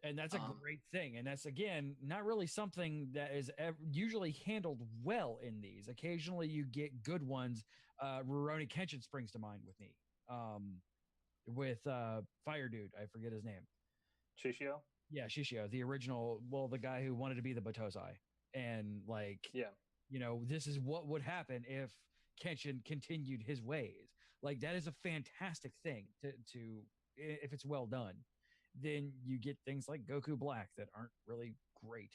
Speaker 4: And that's a great thing. And that's, again, not really something that is usually handled well in these. Occasionally you get good ones. Rurouni Kenshin springs to mind with me. With Fire Dude. I forget his name.
Speaker 8: Shishio?
Speaker 4: Yeah, Shishio. The original, well, the guy who wanted to be the Batozai. And, like,
Speaker 8: yeah,
Speaker 4: you know, this is what would happen if Kenshin continued his ways. Like, that is a fantastic thing to if it's well done. Then you get things like Goku Black that aren't really great.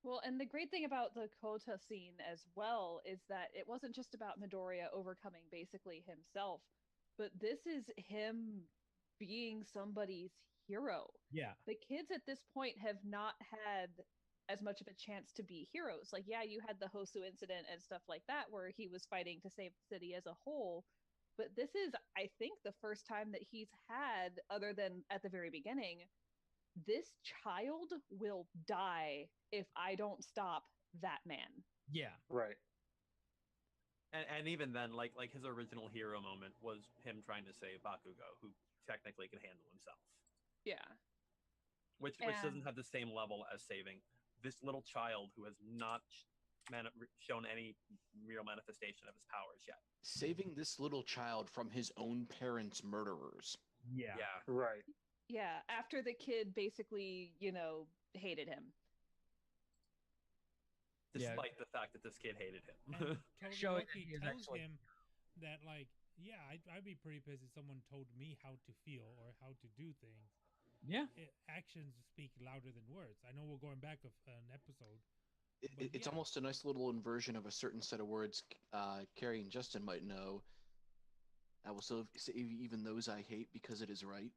Speaker 6: Well, and the great thing about the Kota scene as well is that it wasn't just about Midoriya overcoming basically himself, but this is him being somebody's hero.
Speaker 4: Yeah.
Speaker 6: The kids at this point have not had as much of a chance to be heroes. Like, yeah, you had the Hosu incident and stuff like that where he was fighting to save the city as a whole. But this is, I think, the first time that he's had, other than at the very beginning, this child will die if I don't stop that man.
Speaker 4: Yeah.
Speaker 8: Right.
Speaker 7: And even then, like his original hero moment was him trying to save Bakugo, who technically can handle himself.
Speaker 6: Yeah.
Speaker 7: Which doesn't have the same level as saving this little child who has not shown any real manifestation of his powers yet.
Speaker 5: Saving this little child from his own parents' murderers.
Speaker 4: Yeah.
Speaker 7: Yeah.
Speaker 8: Right.
Speaker 6: Yeah, after the kid basically, you know, hated him.
Speaker 7: Despite the fact that this kid hated him.
Speaker 9: Todoroki tells him that, like, yeah, I'd be pretty pissed if someone told me how to feel or how to do things.
Speaker 4: Yeah.
Speaker 9: Actions speak louder than words. I know we're going back an episode.
Speaker 5: It's almost a nice little inversion of a certain set of words Carrie and Justin might know. I will still say even those I hate because it is right.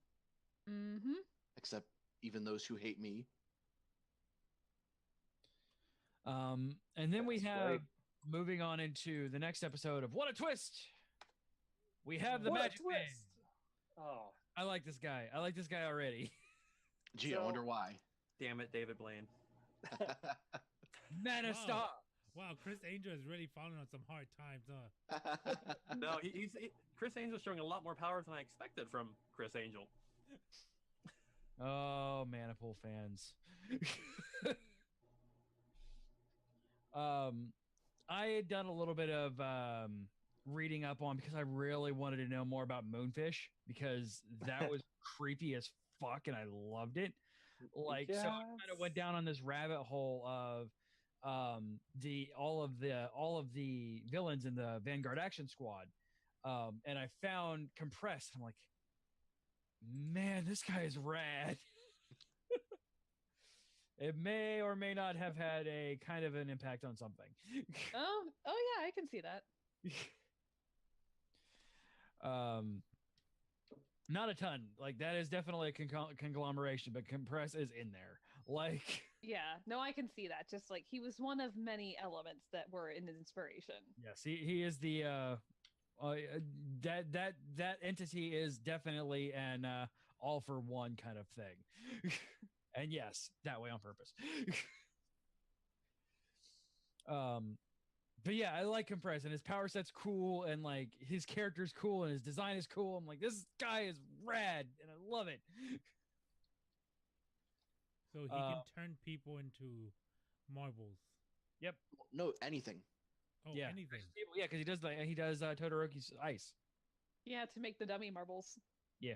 Speaker 6: Mm-hmm.
Speaker 5: Except even those who hate me.
Speaker 4: And then we have moving on into the next episode of What a Twist! We have the
Speaker 8: What a
Speaker 4: magic man.
Speaker 8: twist! Oh,
Speaker 4: I like this guy. I like this guy already.
Speaker 5: Gee, I wonder why.
Speaker 7: Damn it, David Blaine.
Speaker 4: Man of
Speaker 9: Wow.
Speaker 4: Star.
Speaker 9: Wow, Chris Angel is really falling on some hard times, huh?
Speaker 7: No, Chris Angel's showing a lot more power than I expected from Chris Angel.
Speaker 4: Oh, Maniple fans. I had done a little bit of reading up on because I really wanted to know more about Moonfish because that was creepy as fuck and I loved it. Like, so I kind of went down on this rabbit hole of all of the villains in the Vanguard Action Squad, and I found Compressed. I'm like, man, this guy is rad. It may or may not have had a kind of an impact on something.
Speaker 6: Oh yeah, I can see that.
Speaker 4: Not a ton. Like that is definitely a conglomeration, but Compress is in there. Like,
Speaker 6: Yeah, no, I can see that. Just like he was one of many elements that were in his inspiration.
Speaker 4: yes, he is the that entity is definitely an all for one kind of thing. And yes, that way on purpose. But yeah, I like Compress and his power set's cool and like his character's cool and his design is cool. I'm like, this guy is rad and I love it.
Speaker 9: So he can turn people into marbles.
Speaker 4: Yep.
Speaker 5: No, anything.
Speaker 9: Oh,
Speaker 4: Yeah.
Speaker 9: anything.
Speaker 4: Yeah, because he does Todoroki's ice.
Speaker 6: Yeah, to make the dummy marbles.
Speaker 4: Yeah.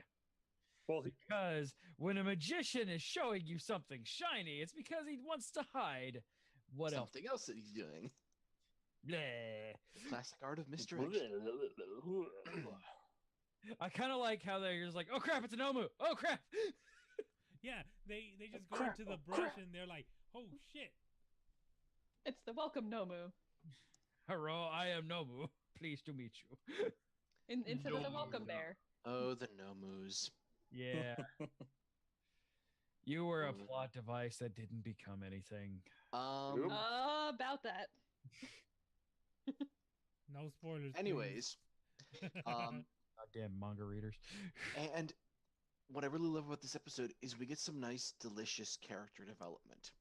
Speaker 8: well,
Speaker 4: Because when a magician is showing you something shiny, it's because he wants to hide what else.
Speaker 5: Something else that he's doing.
Speaker 4: Bleh.
Speaker 5: Classic art of misdirection.
Speaker 4: I kind of like how they're just like, oh crap, it's a Nomu. Oh crap.
Speaker 9: Yeah, they just go into the brush and they're like, oh shit.
Speaker 6: It's the welcome Nomu.
Speaker 4: Hello, I am Nomu. Pleased to meet you.
Speaker 6: Instead of the welcome bear.
Speaker 5: Oh, the Nomus.
Speaker 4: Yeah. You were a plot device that didn't become anything.
Speaker 6: About that.
Speaker 9: No spoilers. please.
Speaker 5: Anyways,
Speaker 4: Goddamn manga readers.
Speaker 5: and what I really love about this episode is we get some nice, delicious character development.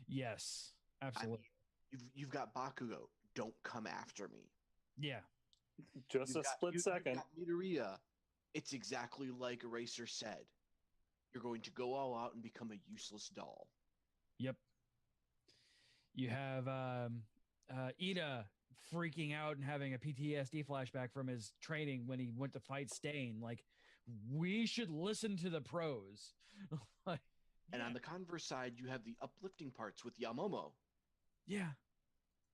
Speaker 4: Yes, absolutely.
Speaker 5: You've got Bakugo. Don't come after me.
Speaker 4: Yeah.
Speaker 8: just a split second.
Speaker 5: You've got Midoriya. It's exactly like Eraser said. You're going to go all out and become a useless doll.
Speaker 4: Yep. You have Ida freaking out and having a PTSD flashback from his training when he went to fight Stain. Like, we should listen to the pros.
Speaker 5: And on the converse side, you have the uplifting parts with Yamomo.
Speaker 4: Yeah.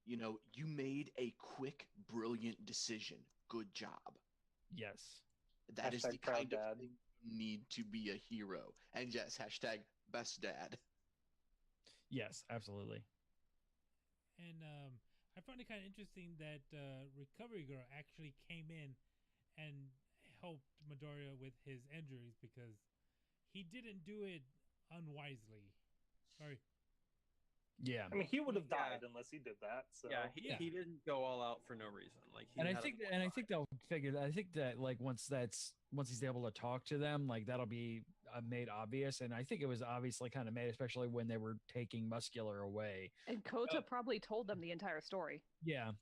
Speaker 5: You know, you made a quick, brilliant decision. Good job.
Speaker 4: Yes.
Speaker 5: That is
Speaker 8: Hashtag
Speaker 5: the
Speaker 8: proud
Speaker 5: kind
Speaker 8: dad.
Speaker 5: of thing you need to be a hero. And yes, hashtag best dad.
Speaker 4: Yes, absolutely.
Speaker 9: And I found it kind of interesting that Recovery Girl actually came in and helped Midoriya with his injuries because he didn't do it unwisely. Sorry.
Speaker 4: Yeah.
Speaker 8: I mean, he would have died unless he did that. So
Speaker 7: Yeah, he didn't go all out for no reason. Like, he
Speaker 4: And I
Speaker 7: had a
Speaker 4: think they'll figure that. I think that like once he's able to talk to them, like that'll be made obvious. And I think it was obviously kind of made, especially when they were taking Muscular away.
Speaker 6: And Kota probably told them the entire story.
Speaker 4: Yeah.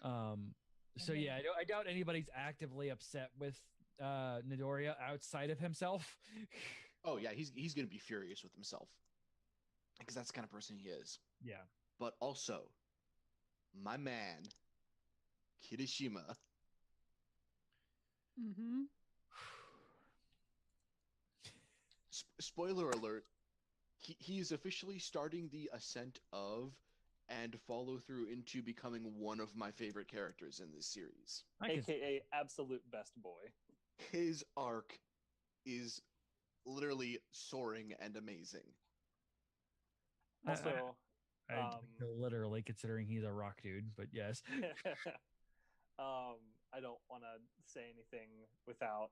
Speaker 4: So yeah, I doubt anybody's actively upset with Midoriya outside of himself.
Speaker 5: Oh yeah, he's gonna be furious with himself. Because that's the kind of person he is.
Speaker 4: Yeah.
Speaker 5: But also, my man, Kirishima.
Speaker 6: Mm-hmm.
Speaker 5: Spoiler alert, he is officially starting the ascent of and follow through into becoming one of my favorite characters in this series.
Speaker 8: AKA absolute best boy.
Speaker 5: His arc is literally soaring and amazing.
Speaker 8: Also,
Speaker 4: literally considering he's a rock dude, but yes.
Speaker 8: I don't want to say anything without.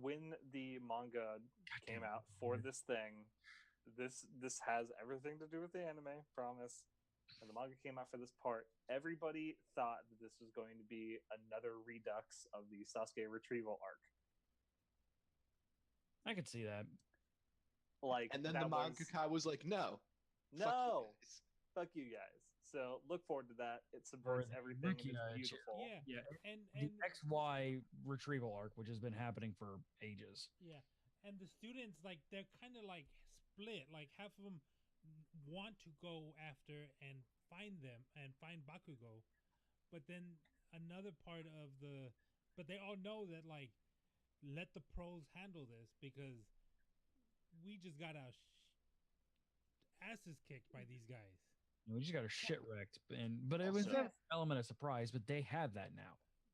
Speaker 8: When the manga came out for this thing, this has everything to do with the anime. Promise. when the manga came out for this part, everybody thought that this was going to be another redux of the Sasuke retrieval arc.
Speaker 4: I could see that.
Speaker 8: Like,
Speaker 5: And then the mangaka was like, no.
Speaker 8: No. Fuck you guys. So look forward to that. It subverts everything. And it's beautiful.
Speaker 9: Yeah. And
Speaker 4: the XY retrieval arc, which has been happening for ages.
Speaker 9: Yeah. And the students, like, they're kind of like split. Like, half of them want to go after and find them and find Bakugo, but then another part of but they all know that, like, let the pros handle this because we just got our asses kicked by these guys.
Speaker 4: We just got our shit wrecked, but it was an element of surprise. But they have that now.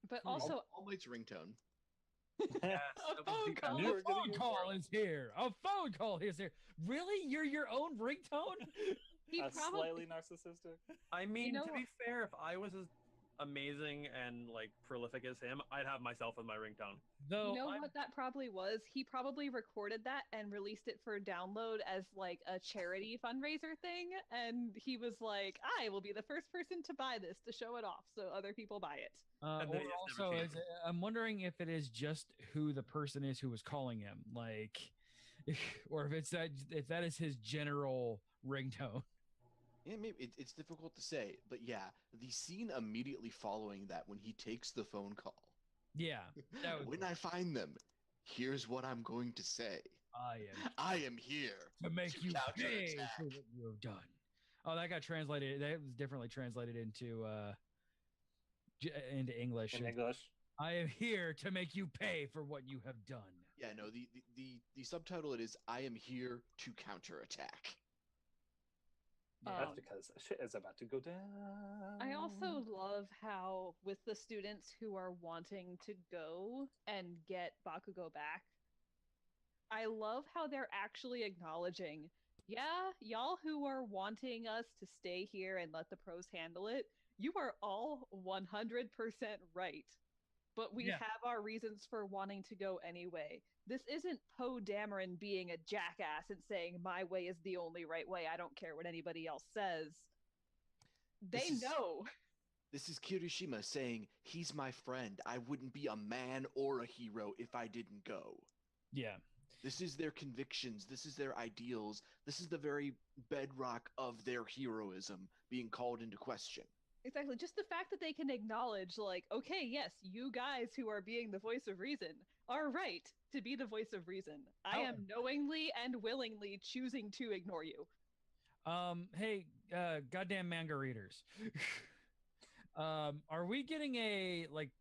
Speaker 6: But also,
Speaker 5: All Might's ringtone.
Speaker 4: Yes, a phone call is here. A phone call is here. Really? You're your own ringtone?
Speaker 8: Slightly narcissistic.
Speaker 7: I mean, to be fair, if I was as amazing and like prolific as him, I'd have myself as my ringtone.
Speaker 6: Though, you know what that probably was? He probably recorded that and released it for download as like a charity fundraiser thing, and he was like, I will be the first person to buy this to show it off so other people buy it.
Speaker 4: I'm wondering if it is just who the person is who was calling him, like, or if that is his general ringtone.
Speaker 5: Yeah, maybe it's difficult to say, but yeah, the scene immediately following that when he takes the phone call.
Speaker 4: Yeah.
Speaker 5: When I find them, here's what I'm going to say. I am here
Speaker 4: to make you pay for what you have done. Oh, that got translated. That was differently translated into English.
Speaker 8: In English.
Speaker 4: I am here to make you pay for what you have done.
Speaker 5: Yeah, no, the subtitle it is I am here to counterattack.
Speaker 8: That's because shit is about to go down.
Speaker 6: I also love how, with the students who are wanting to go and get Bakugo back, I love how they're actually acknowledging, yeah, y'all who are wanting us to stay here and let the pros handle it, you are all 100% right. But we have our reasons for wanting to go anyway. This isn't Poe Dameron being a jackass and saying my way is the only right way. I don't care what anybody else says. They know.
Speaker 5: This is Kirishima saying, he's my friend. I wouldn't be a man or a hero if I didn't go.
Speaker 4: Yeah.
Speaker 5: This is their convictions. This is their ideals. This is the very bedrock of their heroism being called into question.
Speaker 6: Exactly. Just the fact that they can acknowledge, like, okay, yes, you guys who are being the voice of reason are right to be the voice of reason. I am knowingly and willingly choosing to ignore you.
Speaker 4: Hey, goddamn manga readers. Are we getting a like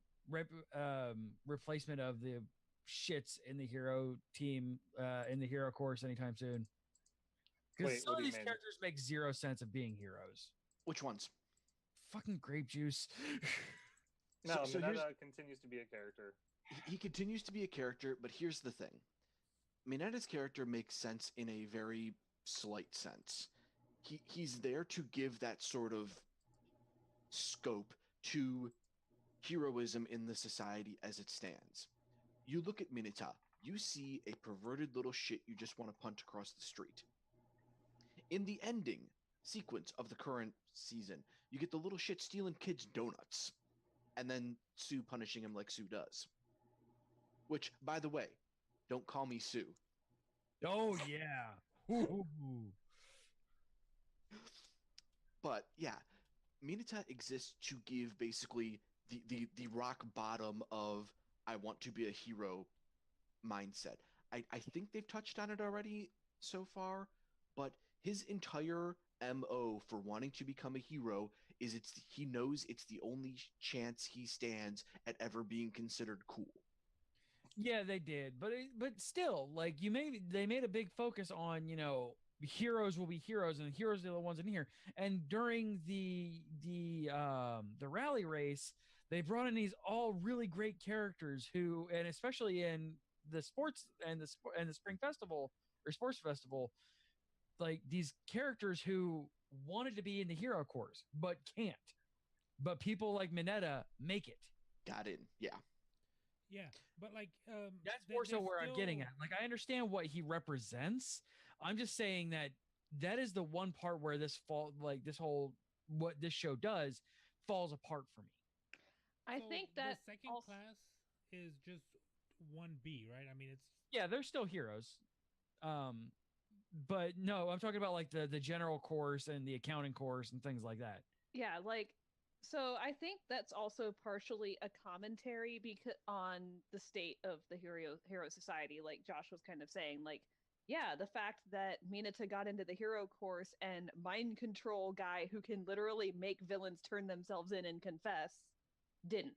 Speaker 4: replacement of the shits in the hero team in the hero course anytime soon? Because some of these characters make zero sense of being heroes.
Speaker 5: Which ones?
Speaker 4: Fucking grape juice.
Speaker 8: No, so Mineta continues to be a character.
Speaker 5: He continues to be a character, but here's the thing. Mineta's character makes sense in a very slight sense. He's there to give that sort of scope to heroism in the society as it stands. You look at Mineta, you see a perverted little shit you just want to punch across the street. In the ending sequence of the current season, you get the little shit stealing kids' donuts, and then Sue punishing him like Sue does. Which, by the way, don't call me Sue.
Speaker 4: Oh, yeah. Ooh.
Speaker 5: But, yeah, Mineta exists to give basically the rock bottom of I want to be a hero mindset. I think they've touched on it already so far, but his entire MO for wanting to become a hero is he knows it's the only chance he stands at ever being considered cool.
Speaker 4: Yeah, they did, but still, like they made a big focus on, you know, heroes will be heroes and heroes are the ones in here. And during the rally race, they brought in these all really great characters who, and especially in the sports and the spring festival or sports festival, like these characters who wanted to be in the hero course but can't. But people like Mineta make it.
Speaker 5: Got in, yeah.
Speaker 9: Yeah, but like
Speaker 4: that's more so where I'm getting at. Like I understand what he represents. I'm just saying that is the one part where this whole what this show does falls apart for me.
Speaker 6: I
Speaker 9: So
Speaker 6: think that
Speaker 9: the second
Speaker 6: also-
Speaker 9: class is just 1B, right? I mean, it's
Speaker 4: Yeah, they're still heroes. But no, I'm talking about like the general course and the accounting course and things like that.
Speaker 6: Yeah, like, so I think that's also partially a commentary on the state of the hero society, like Josh was kind of saying. Like, yeah, the fact that Mineta got into the hero course and mind control guy who can literally make villains turn themselves in and confess didn't.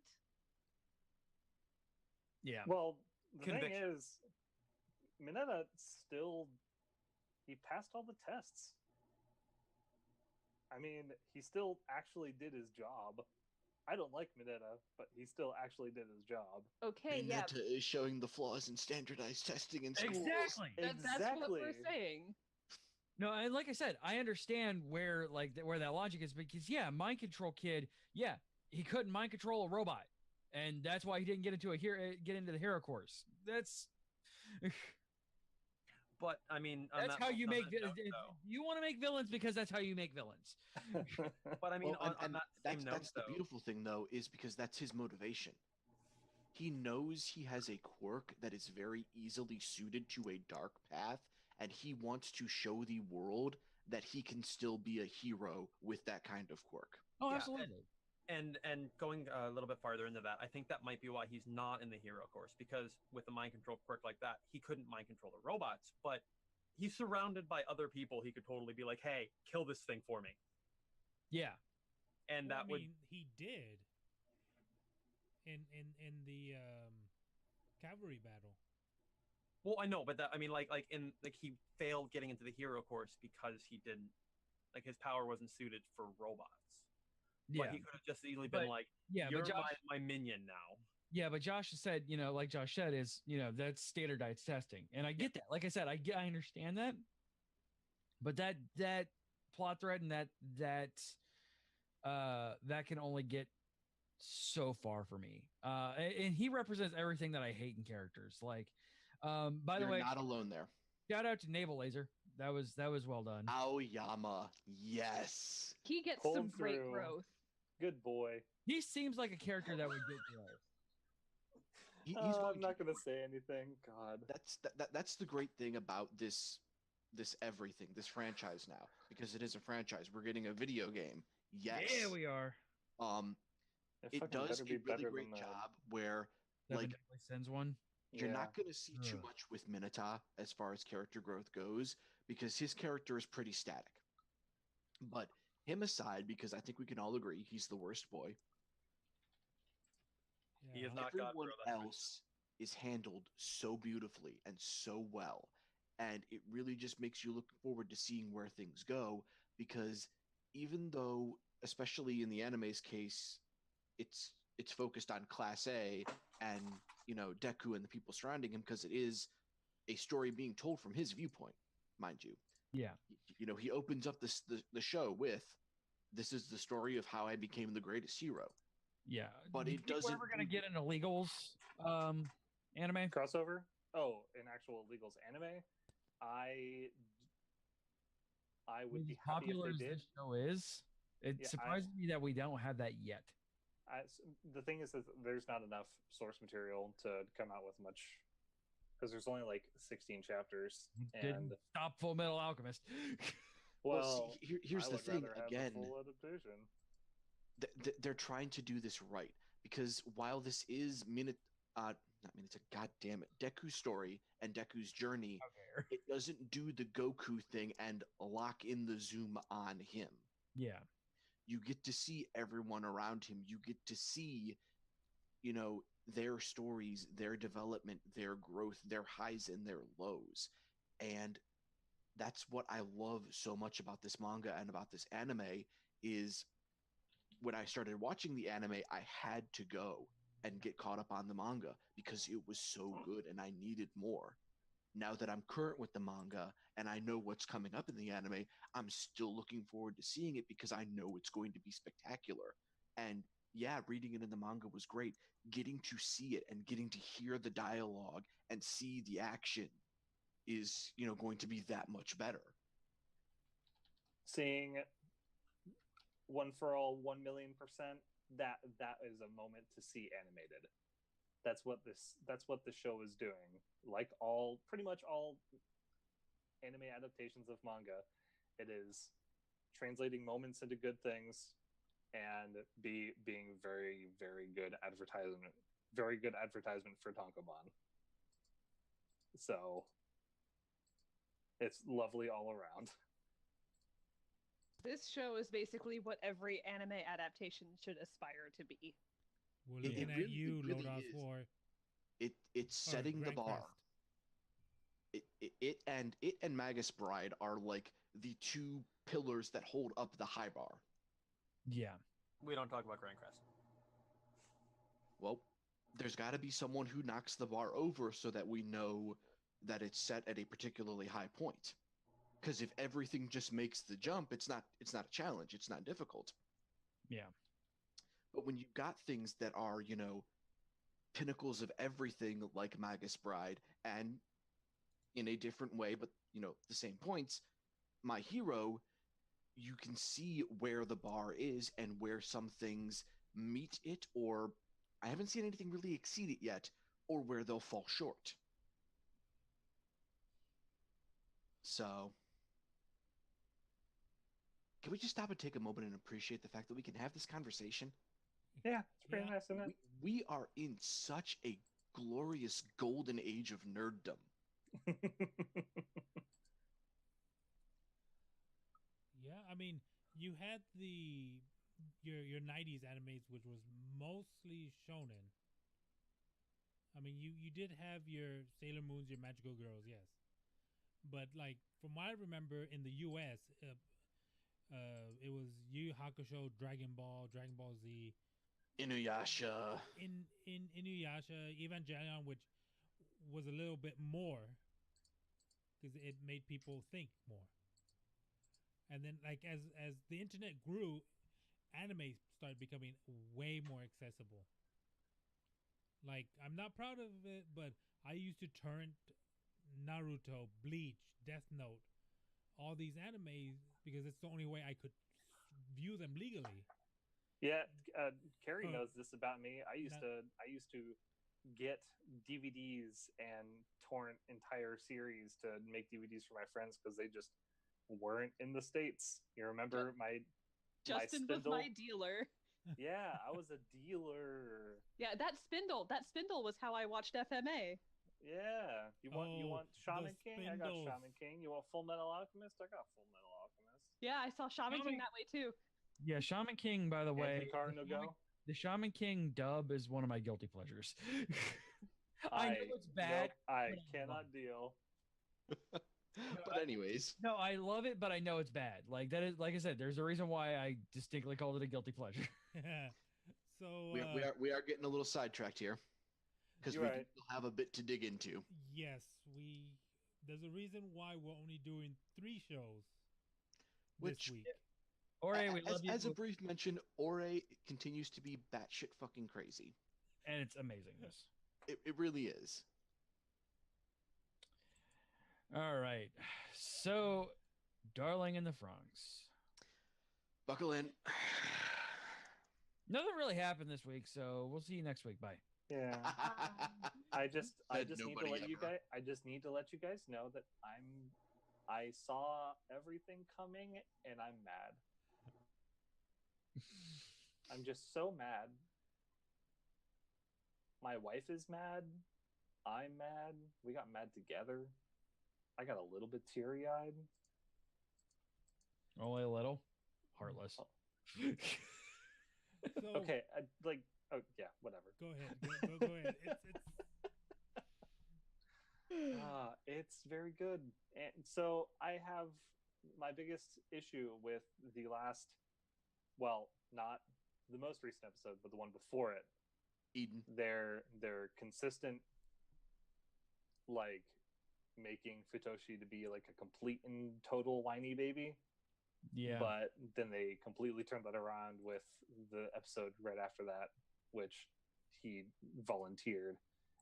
Speaker 4: Yeah.
Speaker 8: Well, the
Speaker 7: Conviction.
Speaker 8: thing is, Mineta still, he passed all the tests. I mean, he still actually did his job. I don't like Mineta, but he still actually did his job.
Speaker 6: Okay, yeah,
Speaker 5: Mineta is showing the flaws in standardized testing in schools.
Speaker 4: Exactly.
Speaker 6: that's what we're saying.
Speaker 4: No, and like I said, I understand where where that logic is, because yeah, mind control kid, yeah, he couldn't mind control a robot, and that's why he didn't get into the hero course. That's
Speaker 7: But I mean,
Speaker 4: that's how you make.
Speaker 7: Note,
Speaker 4: You want to make villains because that's how you make villains.
Speaker 7: but I mean,
Speaker 5: Well,
Speaker 7: on that same note,
Speaker 5: that's the beautiful thing, though, is because that's his motivation. He knows he has a quirk that is very easily suited to a dark path, and he wants to show the world that he can still be a hero with that kind of quirk.
Speaker 4: Oh,
Speaker 7: Yeah,
Speaker 4: absolutely.
Speaker 7: And going a little bit farther into that, I think that might be why he's not in the hero course, because with a mind control quirk like that, he couldn't mind control the robots, but he's surrounded by other people. He could totally be like, "Hey, kill this thing for me."
Speaker 4: Yeah,
Speaker 7: and
Speaker 9: well,
Speaker 7: that would.
Speaker 9: he did in the cavalry battle.
Speaker 7: Well, I know, but that I mean, like he failed getting into the hero course because he didn't, like, his power wasn't suited for robots.
Speaker 4: yeah,
Speaker 7: But he could have just easily
Speaker 4: But-
Speaker 7: been like,
Speaker 4: yeah.
Speaker 7: "You're
Speaker 4: But Josh,
Speaker 7: my minion now."
Speaker 4: yeah, but Josh said, like Josh said, is that's standardized testing, and I get that. Like I said, I understand that, but that plot thread and that can only get so far for me. And he represents everything that I hate in characters. Like, by the
Speaker 5: You're
Speaker 4: way,
Speaker 5: not alone there.
Speaker 4: shout out to Naval Laser. That was well done.
Speaker 5: Aoyama, yes.
Speaker 6: He gets
Speaker 8: Pulled
Speaker 6: some great
Speaker 8: through.
Speaker 6: growth.
Speaker 8: Good boy.
Speaker 4: He seems like a character that would get growth.
Speaker 5: He's
Speaker 8: I'm
Speaker 5: going
Speaker 8: not
Speaker 5: to.
Speaker 8: going to say anything. God.
Speaker 5: That's the great thing about this everything, this franchise now, because it is a franchise. We're getting a video game. Yes.
Speaker 4: Yeah, we are.
Speaker 5: It
Speaker 8: fucking
Speaker 5: does
Speaker 8: better
Speaker 5: a
Speaker 8: be
Speaker 5: really
Speaker 8: better
Speaker 5: great
Speaker 8: than
Speaker 5: job where
Speaker 4: Devin
Speaker 5: like
Speaker 4: definitely sends one.
Speaker 5: you're
Speaker 8: Yeah.
Speaker 5: not going to see too
Speaker 4: Ugh.
Speaker 5: much with Mineta as far as character growth goes, because his character is pretty static. But him aside, because I think we can all agree he's the worst boy,
Speaker 7: He is
Speaker 9: Yeah.
Speaker 7: not God,
Speaker 5: everyone
Speaker 7: bro, that's for
Speaker 5: else is handled so beautifully and so well, and it really just makes you look forward to seeing where things go, because even though, especially in the anime's case, it's focused on Class A and Deku and the people surrounding him, because it is a story being told from his viewpoint, mind you.
Speaker 4: Yeah.
Speaker 5: He opens up the show with, "This is the story of how I became the greatest hero."
Speaker 4: Yeah.
Speaker 5: But
Speaker 4: Do you
Speaker 5: it
Speaker 4: think we're
Speaker 5: doesn't
Speaker 4: ever gonna
Speaker 5: do-
Speaker 4: get into Legals anime?
Speaker 8: Crossover? Oh, an actual Legals anime? I would
Speaker 4: As
Speaker 8: be happy
Speaker 4: popular
Speaker 8: if
Speaker 4: as
Speaker 8: they did.
Speaker 4: this show is, it
Speaker 8: Yeah,
Speaker 4: surprises me that we don't have that yet.
Speaker 8: The thing is that there's not enough source material to come out with much, because there's only like 16 chapters,
Speaker 4: Didn't
Speaker 8: and
Speaker 4: stop Full Metal Alchemist.
Speaker 8: well,
Speaker 5: here's
Speaker 8: I
Speaker 5: the
Speaker 8: would
Speaker 5: thing
Speaker 8: rather have
Speaker 5: again.
Speaker 8: the full adaptation.
Speaker 5: They're trying to do this right, because while this is not Mineta, god damn it, Deku's story and Deku's journey, it doesn't do the Goku thing and lock in the zoom on him.
Speaker 4: Yeah.
Speaker 5: You get to see everyone around him. You get to see, their stories, their development, their growth, their highs and their lows. And that's what I love so much about this manga and about this anime is when I started watching the anime, I had to go and get caught up on the manga because it was so good and I needed more. Now that I'm current with the manga and I know what's coming up in the anime, I'm still looking forward to seeing it because I know it's going to be spectacular. And yeah, reading it in the manga was great. Getting to see it and getting to hear the dialogue and see the action is, going to be that much better.
Speaker 8: Seeing One for All, 1,000,000%. That is a moment to see animated. That's what the show is doing. Like pretty much all anime adaptations of manga, it is translating moments into good things and being very, very good advertisement. Very good advertisement for Tankobon. So it's lovely all around.
Speaker 6: This show is basically what every anime adaptation should aspire to be.
Speaker 9: We're looking at you,
Speaker 5: really
Speaker 9: Lodos
Speaker 5: is.
Speaker 9: War.
Speaker 5: It's setting the bar. It and Magus Bride are like the two pillars that hold up the high bar.
Speaker 1: Yeah.
Speaker 7: We don't talk about Grand Crest.
Speaker 5: Well, there's got to be someone who knocks the bar over so that we know that it's set at a particularly high point. Because if everything just makes the jump, it's not a challenge. It's not difficult.
Speaker 1: Yeah.
Speaker 5: But when you've got things that are, pinnacles of everything like Magus Bride, and in a different way, but, the same points, My Hero, you can see where the bar is and where some things meet it, or I haven't seen anything really exceed it yet, or where they'll fall short. So, can we just stop and take a moment and appreciate the fact that we can have this conversation?
Speaker 8: Yeah, it's pretty nice, isn't it?
Speaker 5: We are in such a glorious golden age of nerddom.
Speaker 9: Yeah, I mean, you had your 90s animes, which was mostly shonen. I mean, you did have your Sailor Moons, your Magical Girls, yes. But, like, from what I remember in the U.S., it was Yu Yu Hakusho, Dragon Ball Z,
Speaker 5: Inuyasha.
Speaker 9: in Inuyasha, Evangelion, which was a little bit more because it made people think more. And then, like, as the internet grew, anime started becoming way more accessible. Like, I'm not proud of it, but I used to torrent Naruto, Bleach, Death Note, all these animes because it's the only way I could view them legally.
Speaker 8: Yeah, Carrie knows this about me. I used to get DVDs and torrent entire series to make DVDs for my friends because they just weren't in the States. You remember
Speaker 6: Justin was my dealer.
Speaker 8: Yeah, I was a dealer.
Speaker 6: Yeah, that spindle was how I watched FMA.
Speaker 8: Yeah, you want Shaman King? I got
Speaker 9: spindles.
Speaker 8: Shaman King. You want Full Metal Alchemist? I got Full Metal Alchemist.
Speaker 6: Yeah, I saw Shaman King that way too.
Speaker 1: Yeah, Shaman King, by the way.
Speaker 8: Hikaru no Go?
Speaker 1: The Shaman King dub is one of my guilty pleasures. I know it's bad.
Speaker 8: Nope, I cannot deal.
Speaker 5: But anyways.
Speaker 1: No, I love it, but I know it's bad. Like that is, like I said, there's a reason why I distinctly called it a guilty pleasure.
Speaker 9: So
Speaker 5: we are getting a little sidetracked here because we
Speaker 8: right.
Speaker 5: still have a bit to dig into.
Speaker 9: Yes, there's a reason why we're only doing 3 shows this week.
Speaker 1: Ore, we love you.
Speaker 5: As a brief mention, Ore continues to be batshit fucking crazy.
Speaker 1: And it's amazingness.
Speaker 5: It really is.
Speaker 1: All right. So, Darling in the FRANXX.
Speaker 5: Buckle in.
Speaker 1: Nothing really happened this week, so we'll see you next week. Bye.
Speaker 8: Yeah. I just need to let
Speaker 5: ever.
Speaker 8: I just need to let you guys know that I saw everything coming and I'm mad. I'm just so mad. My wife is mad. I'm mad. We got mad together. I got a little bit teary-eyed.
Speaker 1: Only a little. Heartless.
Speaker 9: So,
Speaker 8: Okay, yeah, whatever.
Speaker 9: Go ahead. Go ahead.
Speaker 8: It's very good. And so I have my biggest issue with the last, well, not the most recent episode, but the one before it.
Speaker 5: Eden.
Speaker 8: They're consistent, like, making Futoshi to be like a complete and total whiny baby.
Speaker 1: Yeah.
Speaker 8: But then they completely turned that around with the episode right after that, which he volunteered,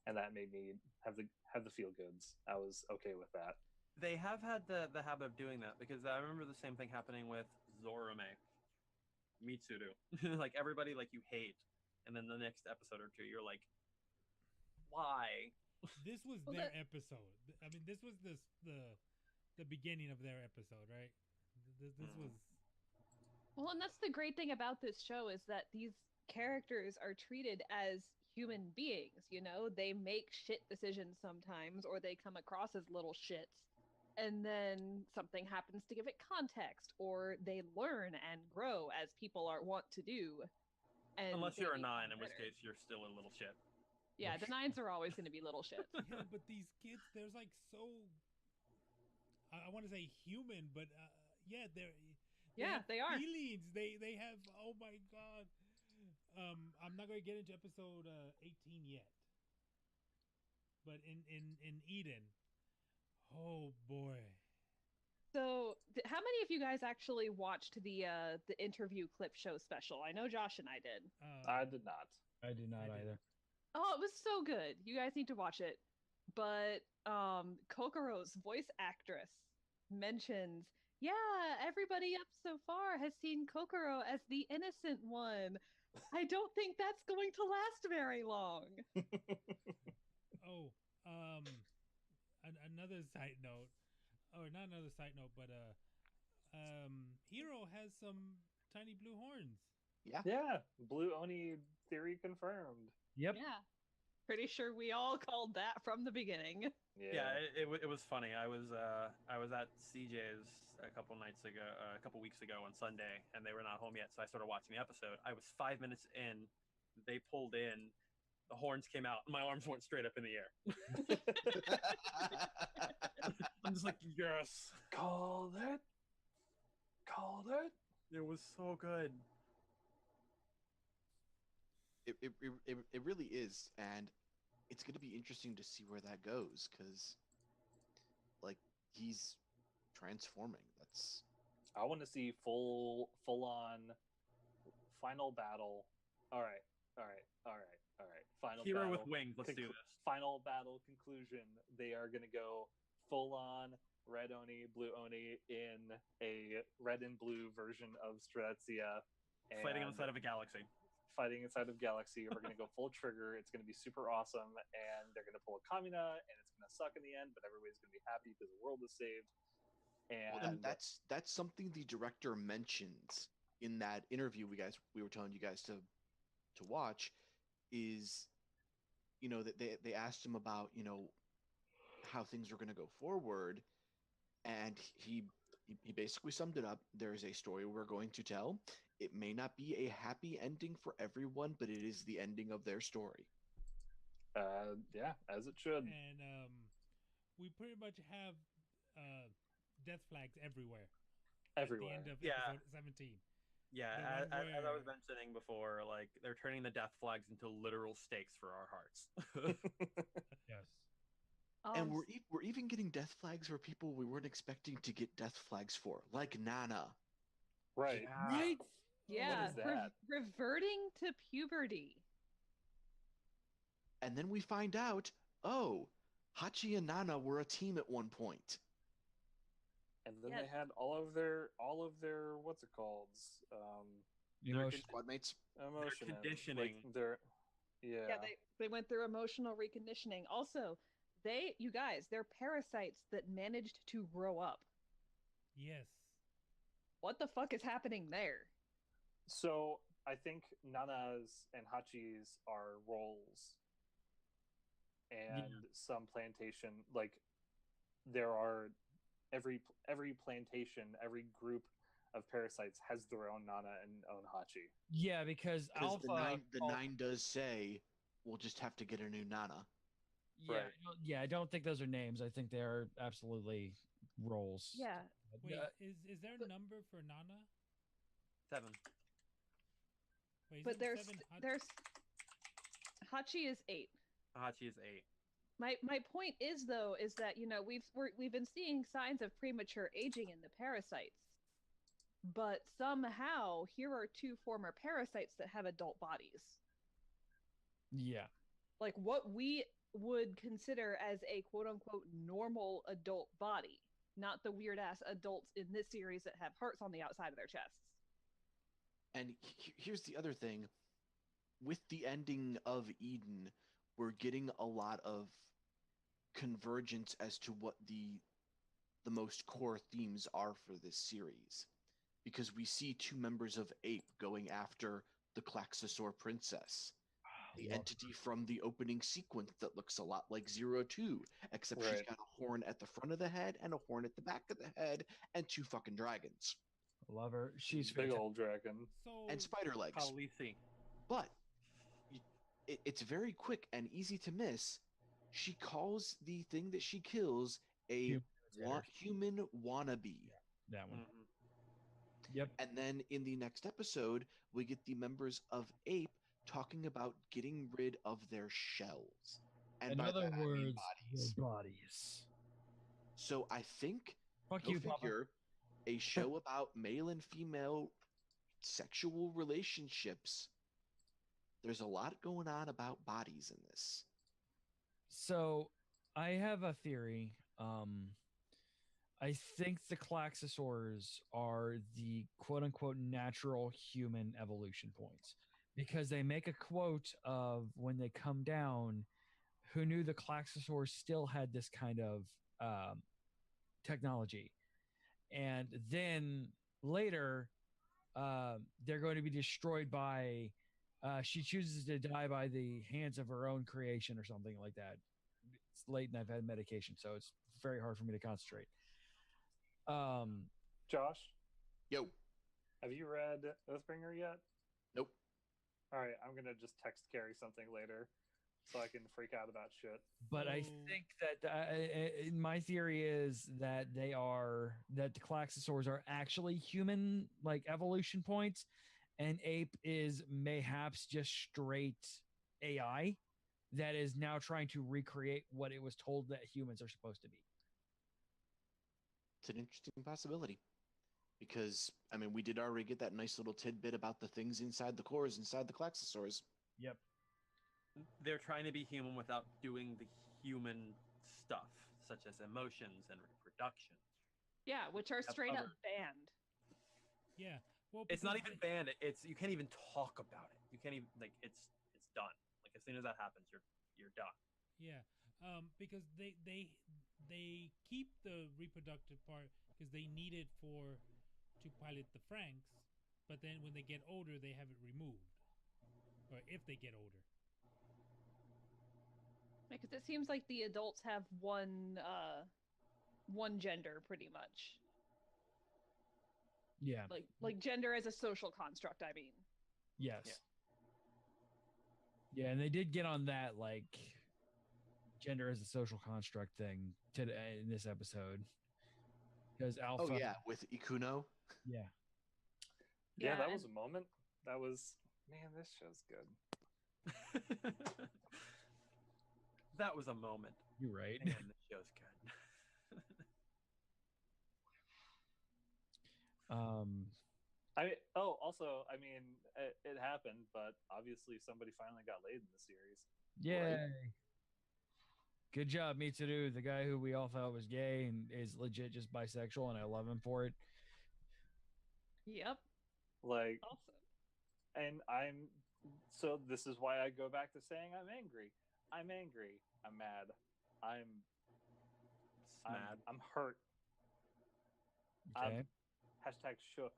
Speaker 8: and that made me have the feel goods. I was okay with that.
Speaker 7: They have had the habit of doing that because I remember the same thing happening with Zorome. Me too. Like everybody like you hate, and then the next episode or two you're like, why?
Speaker 9: This was
Speaker 6: Well,
Speaker 9: their
Speaker 6: that-
Speaker 9: episode. I mean, this was the beginning of their episode, right? This was.
Speaker 6: Well, and that's the great thing about this show is that these characters are treated as human beings, you know? They make shit decisions sometimes, or they come across as little shits, and then something happens to give it context, or they learn and grow as people are wont to do. And
Speaker 7: Unless
Speaker 6: they
Speaker 7: you're a
Speaker 6: become
Speaker 7: 9, in which
Speaker 6: better.
Speaker 7: case you're still a little shit.
Speaker 6: Yeah, the 9s are always going to be little shits.
Speaker 9: Yeah, but these kids, there's like so. I want to say human, but yeah,
Speaker 6: Yeah,
Speaker 9: have
Speaker 6: they are.
Speaker 9: feelings. They have. Oh my god. I'm not going to get into episode 18 yet, but in Eden, oh boy.
Speaker 6: So, how many of you guys actually watched the interview clip show special? I know Josh and I did.
Speaker 8: I did not.
Speaker 1: I do not
Speaker 9: I did.
Speaker 1: either.
Speaker 6: Oh, it was so good. You guys need to watch it. But Kokoro's voice actress mentions, yeah, everybody up so far has seen Kokoro as the innocent one. I don't think that's going to last very long.
Speaker 9: Oh, another side note, or not another side note, but Hero has some tiny blue horns.
Speaker 8: Yeah, Blue Oni theory confirmed.
Speaker 1: Yep.
Speaker 6: Yeah. Pretty sure we all called that from the beginning.
Speaker 7: Yeah, it was funny. I was at CJ's a couple weeks ago on Sunday, and they were not home yet, so I started watching the episode. I was 5 minutes in, they pulled in, the horns came out, and my arms went straight up in the air. I'm just like, yes,
Speaker 8: Called it.
Speaker 7: it was so good.
Speaker 5: It really is, and it's going to be interesting to see where that goes, because like he's transforming. That's
Speaker 8: I want to see full on final battle. All right. Final
Speaker 7: Hero
Speaker 8: battle.
Speaker 7: with wings. Let's do this.
Speaker 8: Final battle conclusion. They are going to go full on Red Oni, Blue Oni in a red and blue version of Streltzia.
Speaker 7: Fighting on the side of a galaxy.
Speaker 8: Fighting inside of Galaxy. We're going to go full trigger. It's going to be super awesome, and they're going to pull a Kamina, and it's going to suck in the end, but everybody's going to be happy because the world is saved. And
Speaker 5: that's something the director mentions in that interview we were telling you guys to watch, is that they asked him about how things were going to go forward, and he basically summed it up. There is a story we're going to tell. It may not be a happy ending for everyone, but it is the ending of their story.
Speaker 8: yeah, as it should.
Speaker 9: And we pretty much have death flags everywhere.
Speaker 8: Everywhere.
Speaker 9: At the end of
Speaker 7: Yeah.
Speaker 9: episode 17.
Speaker 7: Yeah,
Speaker 9: The
Speaker 7: as,
Speaker 9: one
Speaker 7: as I was
Speaker 9: where-
Speaker 7: mentioning before, like they're turning the death flags into literal stakes for our hearts.
Speaker 9: Yes.
Speaker 5: And we're even getting death flags for people we weren't expecting to get death flags for, like Nana.
Speaker 8: Right.
Speaker 1: Right?
Speaker 6: Yeah,
Speaker 8: What is that?
Speaker 6: reverting to puberty.
Speaker 5: And then we find out, oh, Hachi and Nana were a team at one point.
Speaker 8: And then
Speaker 6: Yeah.
Speaker 8: they had all of their what's it called?
Speaker 1: Emotion.
Speaker 5: Squad mates.
Speaker 8: Emotion.
Speaker 7: conditioning.
Speaker 8: Like their
Speaker 6: Yeah, they went through emotional reconditioning. Also, you guys, they're parasites that managed to grow up.
Speaker 9: Yes.
Speaker 6: What the fuck is happening there?
Speaker 8: So I think Nana's and Hachi's are roles, and some plantation, like there are every plantation, every group of parasites has their own Nana and own Hachi.
Speaker 1: Yeah, because
Speaker 5: Because
Speaker 1: Alpha.
Speaker 5: the nine does say, we'll just have to get a new Nana.
Speaker 1: Yeah,
Speaker 8: Right.
Speaker 1: yeah. I don't think those are names. I think they're absolutely roles.
Speaker 6: Yeah.
Speaker 9: Wait,
Speaker 1: Uh,
Speaker 9: is there a number for Nana?
Speaker 7: 7.
Speaker 9: Wait,
Speaker 6: But
Speaker 9: isn't
Speaker 6: there's
Speaker 9: 7
Speaker 6: there's Hachi is 8.
Speaker 7: Hachi is 8.
Speaker 6: My point is though is that we've been seeing signs of premature aging in the parasites, but somehow here are 2 former parasites that have adult bodies.
Speaker 1: Yeah.
Speaker 6: Like what we would consider as a quote unquote normal adult body, not the weird ass adults in this series that have hearts on the outside of their chests.
Speaker 5: And here's the other thing. With the ending of Eden, we're getting a lot of convergence as to what the most core themes are for this series. Because we see two members of Ape going after the Klaxosaur princess, the entity from the opening sequence that looks a lot like Zero Two, except she's got a horn at the front of the head and a horn at the back of the head and two fucking dragons.
Speaker 4: Love her. She's
Speaker 8: big
Speaker 4: fantastic.
Speaker 8: old dragon.
Speaker 9: So
Speaker 5: And spider legs.
Speaker 7: Khaleesi.
Speaker 5: But it's very quick and easy to miss. She calls the thing that she kills a human wannabe.
Speaker 4: That one.
Speaker 7: Mhm.
Speaker 4: Yep.
Speaker 5: And then in the next episode, we get the members of Ape talking about getting rid of their shells. And
Speaker 4: In
Speaker 5: by
Speaker 4: other
Speaker 5: that, I mean
Speaker 4: words,
Speaker 5: bodies.
Speaker 4: their bodies.
Speaker 5: So I think,
Speaker 4: Fuck
Speaker 5: go
Speaker 4: you, Papa.
Speaker 5: figure, a show about male and female sexual relationships. There's a lot going on about bodies in this.
Speaker 4: So I have a theory. I think the Klaxosaurs are the quote unquote natural human evolution points because they make a quote of when they come down, who knew the Klaxosaurs still had this kind of technology. And then later, they're going to be destroyed by, she chooses to die by the hands of her own creation or something like that. It's late and I've had medication, so it's very hard for me to concentrate.
Speaker 8: Josh,
Speaker 5: Yo,
Speaker 8: have you read Oathbringer yet?
Speaker 5: nope.
Speaker 8: All right, I'm gonna just text Carrie something later, so I can freak out about shit.
Speaker 4: But I think that my theory is that the Klaxosaurs are actually human, like evolution points, and Ape is mayhaps just straight AI that is now trying to recreate what it was told that humans are supposed to be.
Speaker 5: It's an interesting possibility. Because, I mean, we did already get that nice little tidbit about the things inside the cores, inside the Klaxosaurs.
Speaker 4: Yep.
Speaker 7: They're trying to be human without doing the human stuff, such as emotions and reproduction.
Speaker 6: Yeah, which are straight up banned.
Speaker 9: Yeah. Well,
Speaker 7: It's not
Speaker 9: because
Speaker 7: even banned. It's you can't even talk about it. You can't even it's done. Like as soon as that happens, you're done.
Speaker 9: Yeah, because they keep the reproductive part because they need it to pilot the FRANXX, but then when they get older, they have it removed, or if they get older.
Speaker 6: Because it seems like the adults have one gender pretty much.
Speaker 4: Yeah.
Speaker 6: Like gender as a social construct, I mean.
Speaker 4: Yes. Yeah, and they did get on that like gender as a social construct thing today in this episode. Because Alpha.
Speaker 5: Oh yeah, with Ikuno.
Speaker 4: Yeah.
Speaker 8: Yeah, that was a moment. That was, man, this show's good.
Speaker 7: That was a moment.
Speaker 4: You're right.
Speaker 7: Man, this show's good.
Speaker 8: Also, I mean, it happened, but obviously somebody finally got laid in the series.
Speaker 4: Yay.
Speaker 5: Right.
Speaker 4: Good job, Mitsuru, the guy who we all thought was gay and is legit just bisexual, and I love him for it.
Speaker 6: Yep.
Speaker 8: Like,
Speaker 6: Awesome.
Speaker 8: and so this is why I go back to saying I'm angry. I'm angry. I'm mad. I'm
Speaker 7: mad.
Speaker 8: I'm hurt.
Speaker 4: Okay.
Speaker 8: Hashtag shook.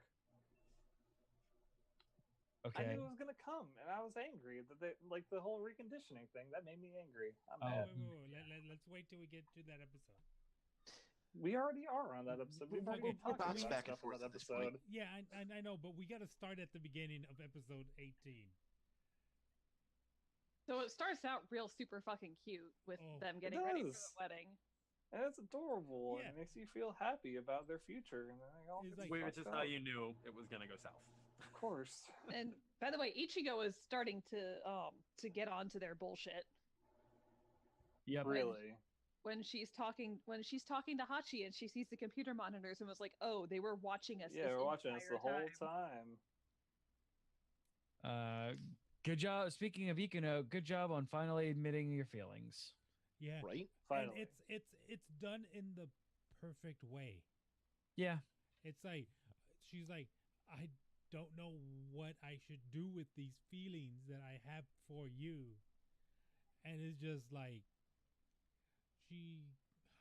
Speaker 4: Okay.
Speaker 8: I knew it was gonna come, and I was angry that they like the whole reconditioning thing. That made me angry. I'm
Speaker 9: Oh,
Speaker 8: mad.
Speaker 9: wait. Let's wait till we get to that episode.
Speaker 8: We already are on that episode. We've already
Speaker 9: We're
Speaker 8: talked about
Speaker 5: bounced back and
Speaker 8: stuff on
Speaker 5: forth
Speaker 8: that
Speaker 5: at this point.
Speaker 8: episode.
Speaker 9: Yeah, I know, but we got to start at the beginning of episode 18.
Speaker 6: So it starts out real super fucking cute with them getting ready for the wedding.
Speaker 8: And it's adorable,
Speaker 9: Yeah.
Speaker 8: and it makes you feel happy about their future. And then it all
Speaker 9: It's
Speaker 8: gets
Speaker 9: like-
Speaker 7: Which is
Speaker 8: fucked
Speaker 7: how
Speaker 8: up.
Speaker 7: you knew it was gonna go south.
Speaker 8: Of course.
Speaker 6: And by the way, Ichigo is starting to get onto their bullshit.
Speaker 4: Yep.
Speaker 8: Really?
Speaker 6: When she's talking to Hachi and she sees the computer monitors and was like, "Oh, they were watching us."
Speaker 8: Yeah,
Speaker 6: this
Speaker 8: we're watching us
Speaker 6: entire
Speaker 8: the whole
Speaker 6: time."
Speaker 8: time.
Speaker 4: Good job. Speaking of Ikuno, good job on finally admitting your feelings.
Speaker 9: Yeah.
Speaker 5: Right?
Speaker 9: And
Speaker 8: Finally.
Speaker 9: it's done in the perfect way.
Speaker 4: Yeah.
Speaker 9: It's like she's like, don't know what I should do with these feelings that I have for you. And it's just like she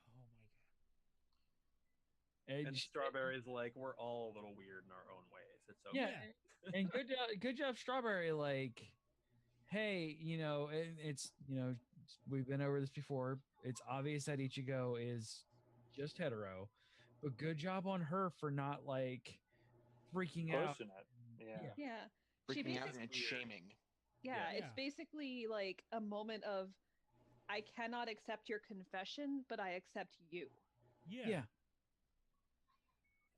Speaker 9: oh my god.
Speaker 7: And Strawberry's like, we're all a little weird in our own ways. It's okay.
Speaker 4: Yeah. And good job, Strawberry. Like, hey, it's we've been over this before. It's obvious that Ichigo is just hetero, but good job on her for not like freaking out.
Speaker 8: Pushing it. Yeah.
Speaker 6: Yeah.
Speaker 5: Freaking out and shaming.
Speaker 6: Yeah, it's basically like a moment of, I cannot accept your confession, but I accept you.
Speaker 9: Yeah.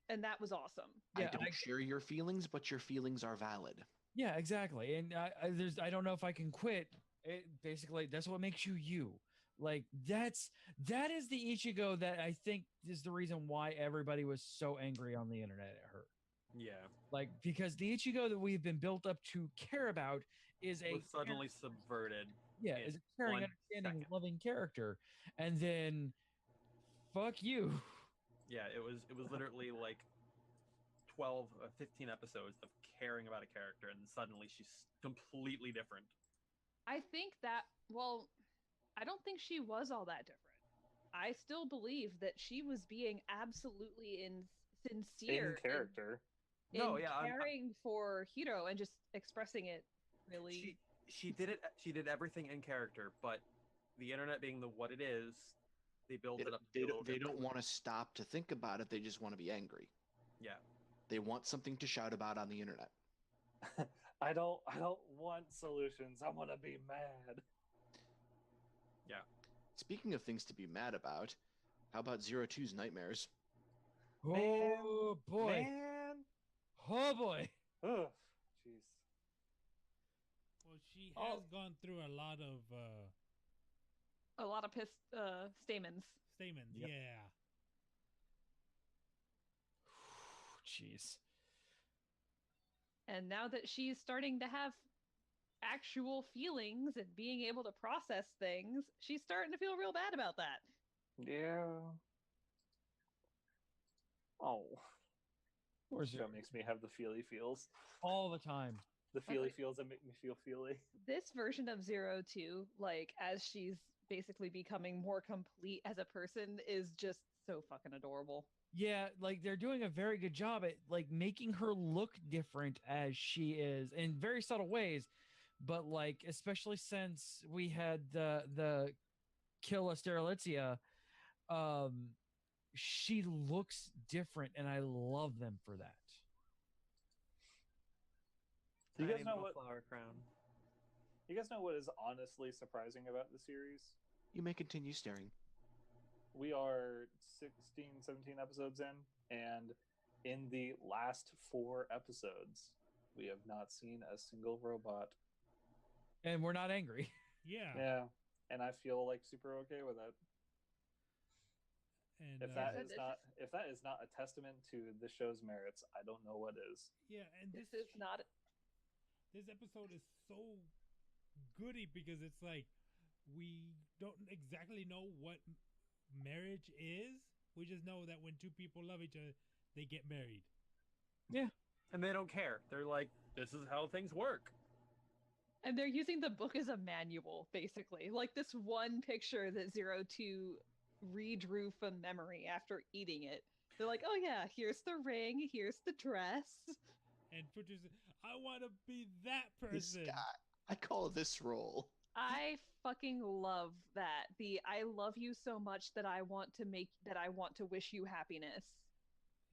Speaker 6: And that was awesome.
Speaker 5: I don't share your feelings, but your feelings are valid.
Speaker 4: Yeah, exactly. And I don't know if I can quit. Basically, that's what makes you you. Like that is the Ichigo that I think is the reason why everybody was so angry on the internet at her.
Speaker 7: Yeah.
Speaker 4: Like, because the Ichigo that we've been built up to care about was
Speaker 7: suddenly subverted.
Speaker 4: Yeah, is a caring, understanding, loving character, and then fuck you.
Speaker 7: Yeah, it was literally like 12 or 15 episodes of caring about a character, and suddenly she's completely different.
Speaker 6: I think that, well, I don't think she was all that different. I still believe that she was being absolutely sincere
Speaker 8: in character.
Speaker 6: Caring for Hiro and just expressing it really.
Speaker 7: She did it. She did everything in character, but the internet being what it is, they build it up.
Speaker 5: They don't want to stop to think about it. They just want to be angry.
Speaker 7: Yeah.
Speaker 5: They want something to shout about on the internet.
Speaker 8: I don't want solutions. I want to be mad.
Speaker 7: Yeah.
Speaker 5: Speaking of things to be mad about, how about Zero Two's nightmares?
Speaker 4: Oh boy.
Speaker 8: Man.
Speaker 4: Oh boy.
Speaker 8: Ugh. Jeez.
Speaker 9: Well, she has gone through a lot of
Speaker 6: stamens.
Speaker 9: Stamens,
Speaker 4: Yep.
Speaker 9: yeah.
Speaker 4: Jeez.
Speaker 6: And now that she's starting to have actual feelings and being able to process things, she's starting to feel real bad about that.
Speaker 8: Yeah. Oh.
Speaker 4: Or
Speaker 8: Show makes me have the feely feels.
Speaker 4: All the time.
Speaker 8: The feely feels that make me feel feely.
Speaker 6: This version of 02, like as she's basically becoming more complete as a person, is just so fucking adorable.
Speaker 4: Yeah, like they're doing a very good job at like making her look different as she is in very subtle ways, but like especially since we had the kill Asterolitzia, she looks different, and I love them for that.
Speaker 8: Do you guys know what
Speaker 7: flower crown?
Speaker 8: You guys know what is honestly surprising about the series?
Speaker 5: You may continue staring.
Speaker 8: We are 16, 17 episodes in, and in the last 4 episodes, we have not seen a single robot.
Speaker 4: And we're not angry.
Speaker 9: Yeah.
Speaker 8: Yeah, and I feel like super okay with it.
Speaker 9: And
Speaker 8: if that is not a testament to the show's merits, I don't know what is.
Speaker 9: Yeah, and
Speaker 6: this is not.
Speaker 9: This episode is so goody because it's like we don't exactly know what marriage is. We just know that when two people love each other, they get married.
Speaker 4: Yeah.
Speaker 7: And they don't care. They're like, this is how things work.
Speaker 6: And they're using the book as a manual, basically. Like this one picture that 02 redrew from memory after eating it. They're like, oh yeah, here's the ring, here's the dress.
Speaker 9: And Future's, I want to be that
Speaker 5: This
Speaker 9: person.
Speaker 5: guy. I call this role.
Speaker 6: I fucking love that. I love you so much that I want to wish you happiness.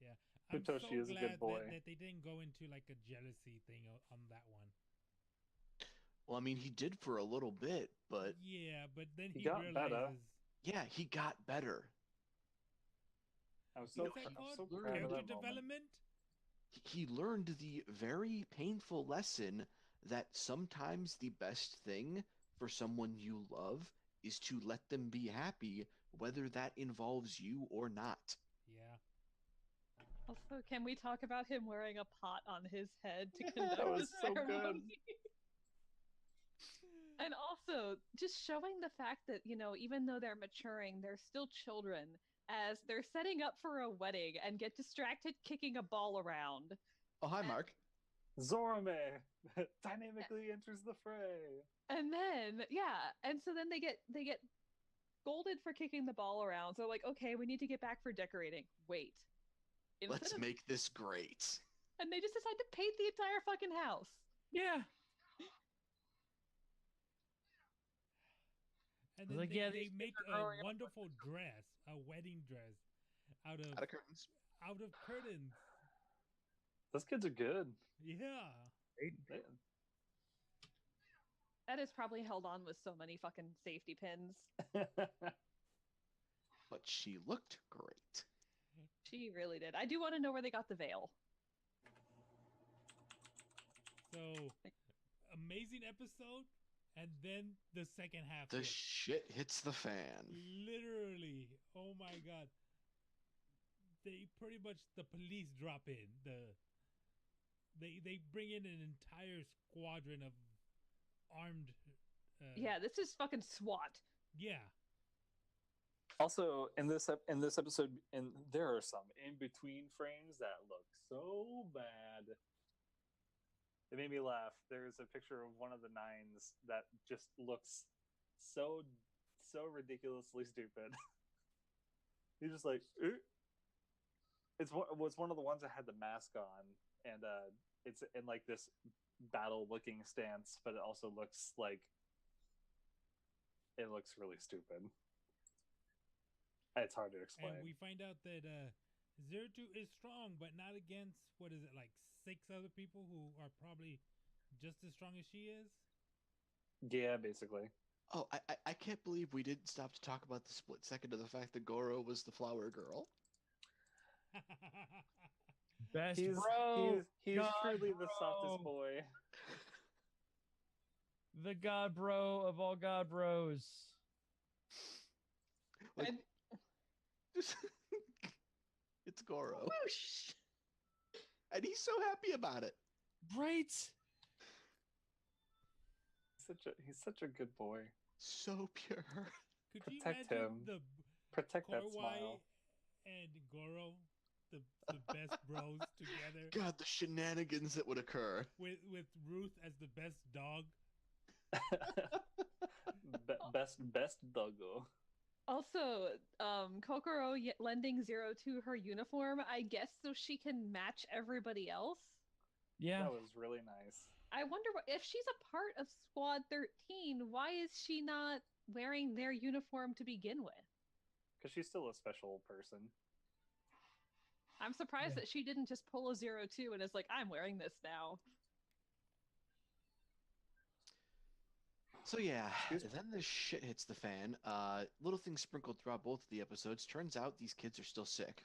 Speaker 9: Yeah. I'm so
Speaker 8: Futoshi is a
Speaker 9: glad
Speaker 8: good boy.
Speaker 9: that they didn't go into like a jealousy thing on that one.
Speaker 5: Well, I mean, he did for a little bit, but
Speaker 9: Yeah, but then
Speaker 8: He
Speaker 9: he
Speaker 8: got
Speaker 9: realizes
Speaker 8: better.
Speaker 5: yeah, he got better.
Speaker 8: I'm so,
Speaker 9: what's that
Speaker 8: I'm
Speaker 9: called?
Speaker 8: so proud of
Speaker 9: Character
Speaker 8: that moment.
Speaker 9: development?
Speaker 5: He learned the very painful lesson that sometimes the best thing for someone you love is to let them be happy, whether that involves you or not.
Speaker 9: Yeah.
Speaker 6: Also, can we talk about him wearing a pot on his head to conduct
Speaker 8: That was
Speaker 6: the
Speaker 8: so good.
Speaker 6: ceremony? And also, just showing the fact that, even though they're maturing, they're still children, as they're setting up for a wedding and get distracted kicking a ball around.
Speaker 5: Oh, hi, Mark.
Speaker 8: Zorome dynamically enters the fray.
Speaker 6: And then and so then they get scolded for kicking the ball around. So like, okay, we need to get back for decorating. Wait.
Speaker 5: Let's make this great.
Speaker 6: And they just decide to paint the entire fucking house.
Speaker 4: Yeah.
Speaker 9: And then
Speaker 4: Like,
Speaker 9: they make a wonderful dress, a wedding dress, out of
Speaker 5: curtains.
Speaker 9: Out of curtains.
Speaker 8: Those kids are good.
Speaker 9: Yeah.
Speaker 6: That is probably held on with so many fucking safety pins.
Speaker 5: But she looked great.
Speaker 6: She really did. I do want to know where they got the veil.
Speaker 9: So, amazing episode, and then the second half.
Speaker 5: The shit hits the fan.
Speaker 9: Literally. Oh my god. They pretty much, the police drop in. They bring in an entire squadron of armed.
Speaker 6: Yeah, this is fucking SWAT.
Speaker 9: Yeah.
Speaker 8: Also, in this episode, and there are some in between frames that look so bad. It made me laugh. There's a picture of one of the nines that just looks so ridiculously stupid. He's just like, it was one of the ones that had the mask on, and it's in like this battle-looking stance, but it also looks like it looks really stupid. It's hard to explain.
Speaker 9: And we find out that Zero-Two is strong, but not against, what is it, like 6 other people who are probably just as strong as she is?
Speaker 8: Yeah, basically.
Speaker 5: Oh, I can't believe we didn't stop to talk about the split second of the fact that Goro was the flower girl.
Speaker 4: Best
Speaker 8: he's
Speaker 4: bro.
Speaker 8: He's
Speaker 4: God
Speaker 8: truly
Speaker 4: bro.
Speaker 8: the softest boy.
Speaker 4: The god bro of all god bros.
Speaker 5: Like, it's Goro. Whoosh! And he's so happy about it.
Speaker 4: Right?
Speaker 8: He's such a good boy.
Speaker 5: So pure.
Speaker 9: Could you
Speaker 8: Protect
Speaker 9: imagine
Speaker 8: him.
Speaker 9: the
Speaker 8: Protect that
Speaker 9: Korwai
Speaker 8: smile.
Speaker 9: and Goro, the best bros together?
Speaker 5: God, the shenanigans that would occur.
Speaker 9: With Ruth as the best dog.
Speaker 8: best doggo.
Speaker 6: Also, Kokoro lending Zero-Two her uniform, I guess, so she can match everybody else.
Speaker 4: Yeah.
Speaker 8: That was really nice.
Speaker 6: I wonder if she's a part of Squad 13, why is she not wearing their uniform to begin with?
Speaker 8: Because she's still a special person.
Speaker 6: I'm surprised that she didn't just pull a 0-2 and is like, I'm wearing this now.
Speaker 5: So yeah, then the shit hits the fan. Little things sprinkled throughout both of the episodes. Turns out these kids are still sick.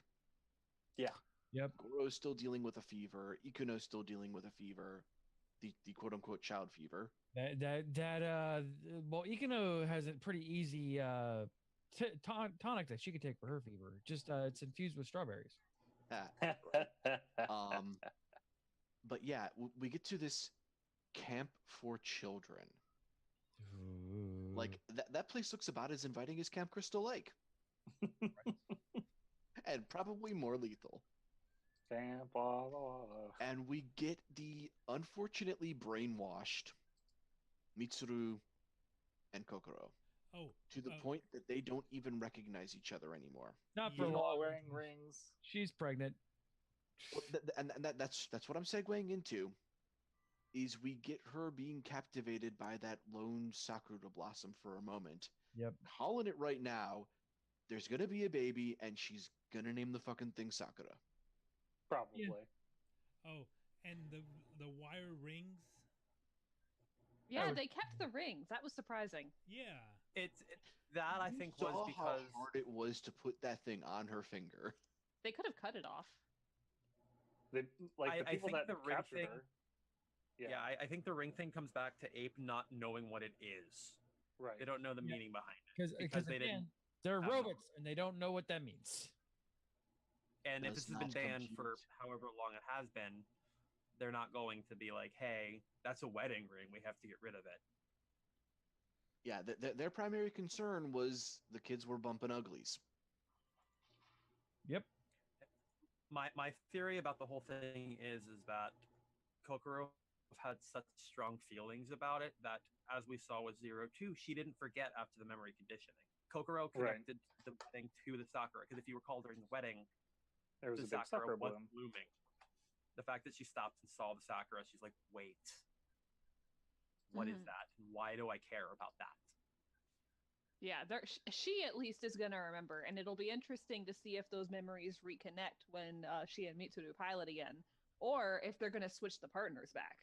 Speaker 8: Yeah.
Speaker 4: Yep.
Speaker 5: Goro's still dealing with a fever. Ikuno's still dealing with a fever. The quote unquote child fever.
Speaker 4: Well, Ikuno has a pretty easy tonic that she could take for her fever. Just it's infused with strawberries.
Speaker 5: But yeah, we get to this camp for children.
Speaker 4: Ooh.
Speaker 5: Like that place looks about as inviting as Camp Crystal Lake. And probably more lethal. And we get the unfortunately brainwashed Mitsuru and Kokoro.
Speaker 9: Oh,
Speaker 5: to the point that they don't even recognize each other anymore.
Speaker 4: Not for long.
Speaker 8: Wearing rings.
Speaker 4: She's pregnant.
Speaker 5: Well, that's what I'm segueing into. Is we get her being captivated by that lone Sakura blossom for a moment.
Speaker 4: Yep.
Speaker 5: Calling it right now. There's gonna be a baby, and she's gonna name the fucking thing Sakura.
Speaker 8: Probably.
Speaker 9: Yeah. Oh, and the wire rings.
Speaker 6: Yeah, they kept the rings. That was surprising.
Speaker 9: Yeah.
Speaker 7: That I think was
Speaker 5: saw
Speaker 7: because
Speaker 5: how hard it was to put that thing on her finger.
Speaker 6: They could have cut it off.
Speaker 8: The people
Speaker 7: think
Speaker 8: that
Speaker 7: the ring
Speaker 8: captured
Speaker 7: thing.
Speaker 8: her.
Speaker 7: Yeah, I think the ring thing comes back to Ape not knowing what it is.
Speaker 8: Right.
Speaker 7: They don't know the meaning behind it
Speaker 4: Because
Speaker 7: they
Speaker 4: again,
Speaker 7: didn't.
Speaker 4: they're
Speaker 7: have
Speaker 4: robots and they don't know what that means.
Speaker 7: And if
Speaker 5: Does
Speaker 7: this has been
Speaker 5: not
Speaker 7: banned
Speaker 5: compute.
Speaker 7: for however long it has been, they're not going to be like, "Hey, that's a wedding ring. We have to get rid of it."
Speaker 5: Yeah, their primary concern was the kids were bumping uglies.
Speaker 4: Yep.
Speaker 7: My theory about the whole thing is that Kokoro had such strong feelings about it that, as we saw with 02, she didn't forget after the memory conditioning. Kokoro connected the wedding to the Sakura, because if you recall during the wedding,
Speaker 8: There was
Speaker 7: the
Speaker 8: a big
Speaker 7: Sakura
Speaker 8: Sakura
Speaker 7: was
Speaker 8: bloom.
Speaker 7: blooming. The fact that she stopped and saw the Sakura, she's like, wait, what is that? Why do I care about that?
Speaker 6: Yeah, she at least is going to remember, and it'll be interesting to see if those memories reconnect when she and Mitsuru pilot again, or if they're going to switch the partners back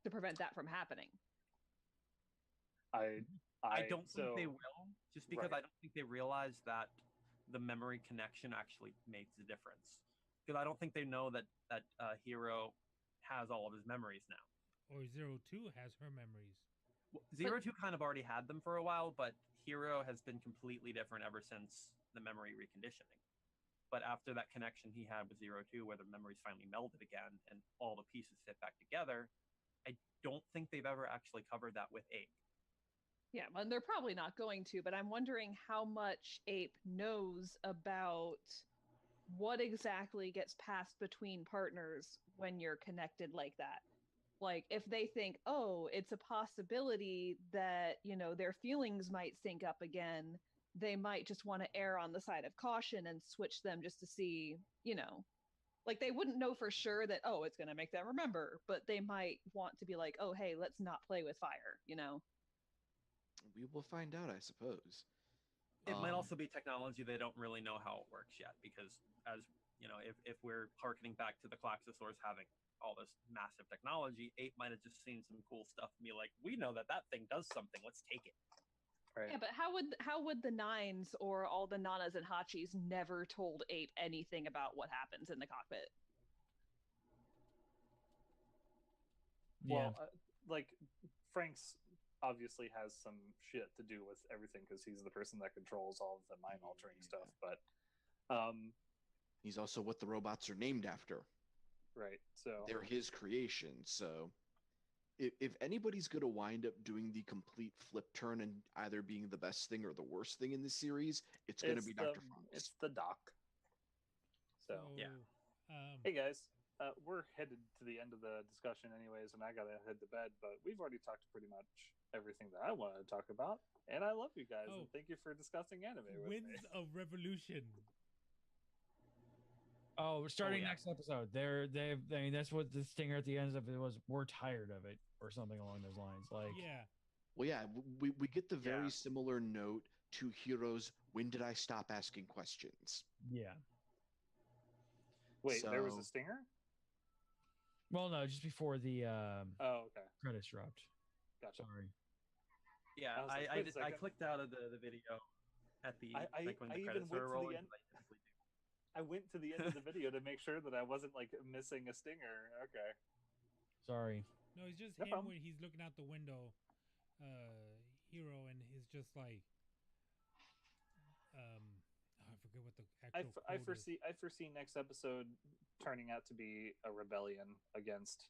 Speaker 6: to prevent that from happening.
Speaker 7: I don't think they will, just because I don't think they realize that the memory connection actually makes a difference. Because I don't think they know that Hiro has all of his memories now.
Speaker 9: Or 02 has her memories.
Speaker 7: Well, 02 kind of already had them for a while, but Hiro has been completely different ever since the memory reconditioning. But after that connection he had with 02, where the memories finally melded again and all the pieces fit back together, I don't think they've ever actually covered that with Ape.
Speaker 6: Yeah, well, they're probably not going to, but I'm wondering how much Ape knows about what exactly gets passed between partners when you're connected like that. Like, if they think, oh, it's a possibility that, you know, their feelings might sync up again, they might just want to err on the side of caution and switch them just to see, you know, like they wouldn't know for sure that, oh, it's going to make them remember, but they might want to be like, oh, hey, let's not play with fire, you know?
Speaker 5: We will find out, I suppose.
Speaker 7: It might also be technology they don't really know how it works yet, because, as you know, if we're harkening back to the Klaxosaurs having all this massive technology, Ape might have just seen some cool stuff and be like, we know that thing does something, let's take it.
Speaker 8: Right.
Speaker 6: Yeah, but how would the Nines or all the Nanas and Hachis never told Ape anything about what happens in the cockpit?
Speaker 8: Well, like, FRANXX obviously has some shit to do with everything because he's the person that controls all of the mind altering stuff, but
Speaker 5: he's also what the robots are named after.
Speaker 8: Right, so
Speaker 5: they're his creation. So if anybody's going to wind up doing the complete flip turn and either being the best thing or the worst thing in this series, it's going to be Dr. FRANXX.
Speaker 8: It's the doc. So
Speaker 7: yeah.
Speaker 8: Hey guys, we're headed to the end of the discussion anyways, and I gotta head to bed, but we've already talked pretty much everything that I wanted to talk about, and I love you guys, and thank you for discussing anime with me.
Speaker 9: Winds of Revolution.
Speaker 4: Oh, we're starting next episode. I mean, that's what the stinger at the end of it was. We're tired of it, or something along those lines. Like,
Speaker 9: yeah.
Speaker 5: Well, yeah, we get the very similar note to Hiro's "When did I stop asking questions?"
Speaker 4: Yeah.
Speaker 8: Wait, there was a stinger?
Speaker 4: Well, no, just before the
Speaker 8: okay.
Speaker 4: credits dropped.
Speaker 8: Gotcha.
Speaker 4: Sorry.
Speaker 7: Yeah, I clicked out of the video at the when the credits were rolling.
Speaker 8: I went to the end of the video to make sure that I wasn't like missing a stinger. Okay.
Speaker 4: Sorry.
Speaker 9: No, it's just
Speaker 8: No
Speaker 9: him
Speaker 8: problem.
Speaker 9: when he's looking out the window, Hiro, and he's just like, I forget what the actual.
Speaker 8: I foresee next episode turning out to be a rebellion against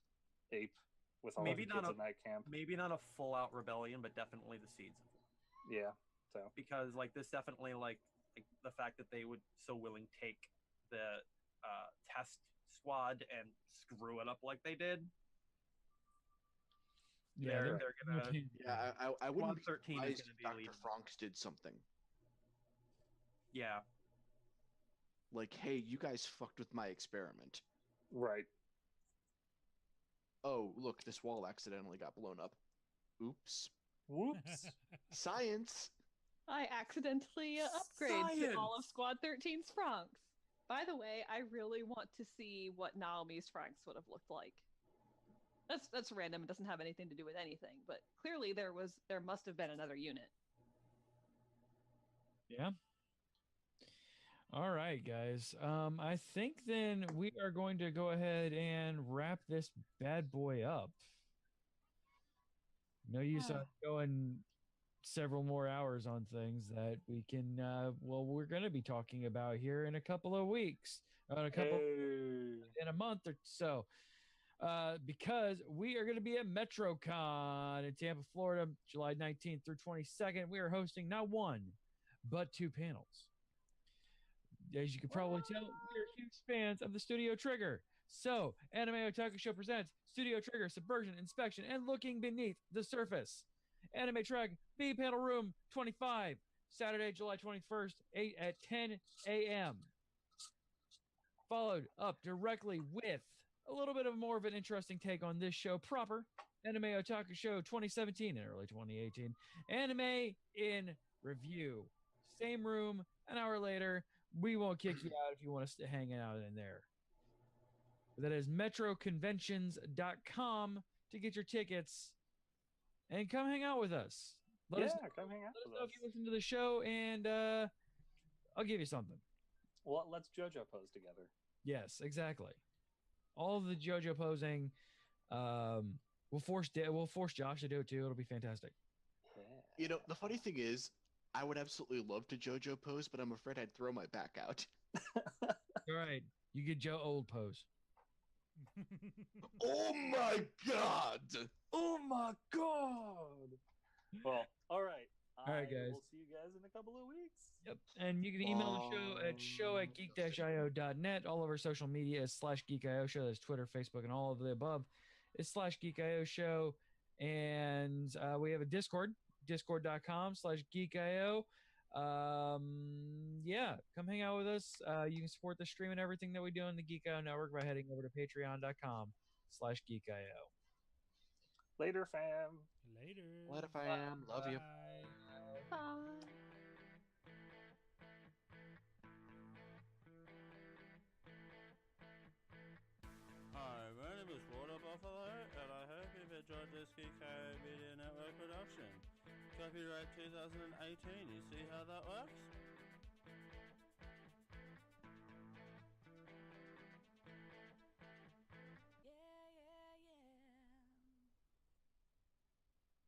Speaker 8: Ape with all
Speaker 7: Maybe
Speaker 8: the kids in that camp.
Speaker 7: Maybe not a full out rebellion, but definitely the seeds of it.
Speaker 8: Yeah. So
Speaker 7: because like this definitely like the fact that they would so willing take the test squad and screw it up like they did.
Speaker 5: Yeah,
Speaker 7: they're gonna.
Speaker 5: Yeah, I wouldn't be
Speaker 7: 13 is
Speaker 5: surprised
Speaker 7: gonna
Speaker 5: if
Speaker 7: be
Speaker 5: Dr.
Speaker 7: leading.
Speaker 5: FRANXX did something.
Speaker 7: Yeah.
Speaker 5: Like, hey, you guys fucked with my experiment.
Speaker 8: Right.
Speaker 5: Oh, look, this wall accidentally got blown up. Oops.
Speaker 8: Whoops.
Speaker 5: Science.
Speaker 6: I accidentally upgraded to all of Squad 13's FRANXX. By the way, I really want to see what Naomi's FRANXX would have looked like. That's random. It doesn't have anything to do with anything, but clearly there must have been another unit.
Speaker 4: Yeah. All right, guys. I think then we are going to go ahead and wrap this bad boy up. No use on going several more hours on things that we can we're going to be talking about here in a couple of weeks, in a month or so, because we are going to be at Metrocon in Tampa, Florida, July 19th through 22nd. We are hosting not one but two panels. As you can probably tell, we are huge fans of the Studio Trigger. So, Anime Otaku Show presents Studio Trigger, Subversion, Inspection, and Looking Beneath the Surface. Anime Track, B Panel Room 25, Saturday, July 21st, 8 at 10 a.m. Followed up directly with a little bit of more of an interesting take on this show proper, Anime Otaku Show 2017 and early 2018. Anime in Review. Same room, an hour later. We won't kick you out if you want us to hang out in there. That is metroconventions.com to get your tickets and come hang out with us.
Speaker 8: Come hang out
Speaker 4: let us
Speaker 8: with
Speaker 4: know
Speaker 8: us.
Speaker 4: if you listen to the show, and I'll give you something.
Speaker 8: Well, let's JoJo pose together.
Speaker 4: Yes, exactly. All of the JoJo posing. We'll force Josh to do it too. It'll be fantastic.
Speaker 8: Yeah.
Speaker 5: You know, the funny thing is, I would absolutely love to JoJo pose, but I'm afraid I'd throw my back out.
Speaker 4: All right, you get Joe Old pose.
Speaker 5: Oh my god!
Speaker 8: Oh my god! Well, all right.
Speaker 4: All right, guys.
Speaker 8: We'll see you guys in a couple of weeks.
Speaker 4: Yep. And you can email the show at geek-io.net. All of our social media is /geekio show. That's Twitter, Facebook, and all of the above. It's /geekio show. And we have a Discord, discord.com/geekio. Yeah, come hang out with us. You can support the stream and everything that we do on the Geek IO network by heading over to patreon.com/geekio.
Speaker 8: Later, fam.
Speaker 9: Later,
Speaker 5: fam. Love you.
Speaker 6: Bye.
Speaker 11: Hi, my name is Water Buffalo, and I hope you've enjoyed this Geek IO Media Network production. Copyright 2018, you see how that works?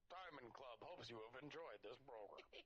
Speaker 2: Diamond Club hopes you have enjoyed this program.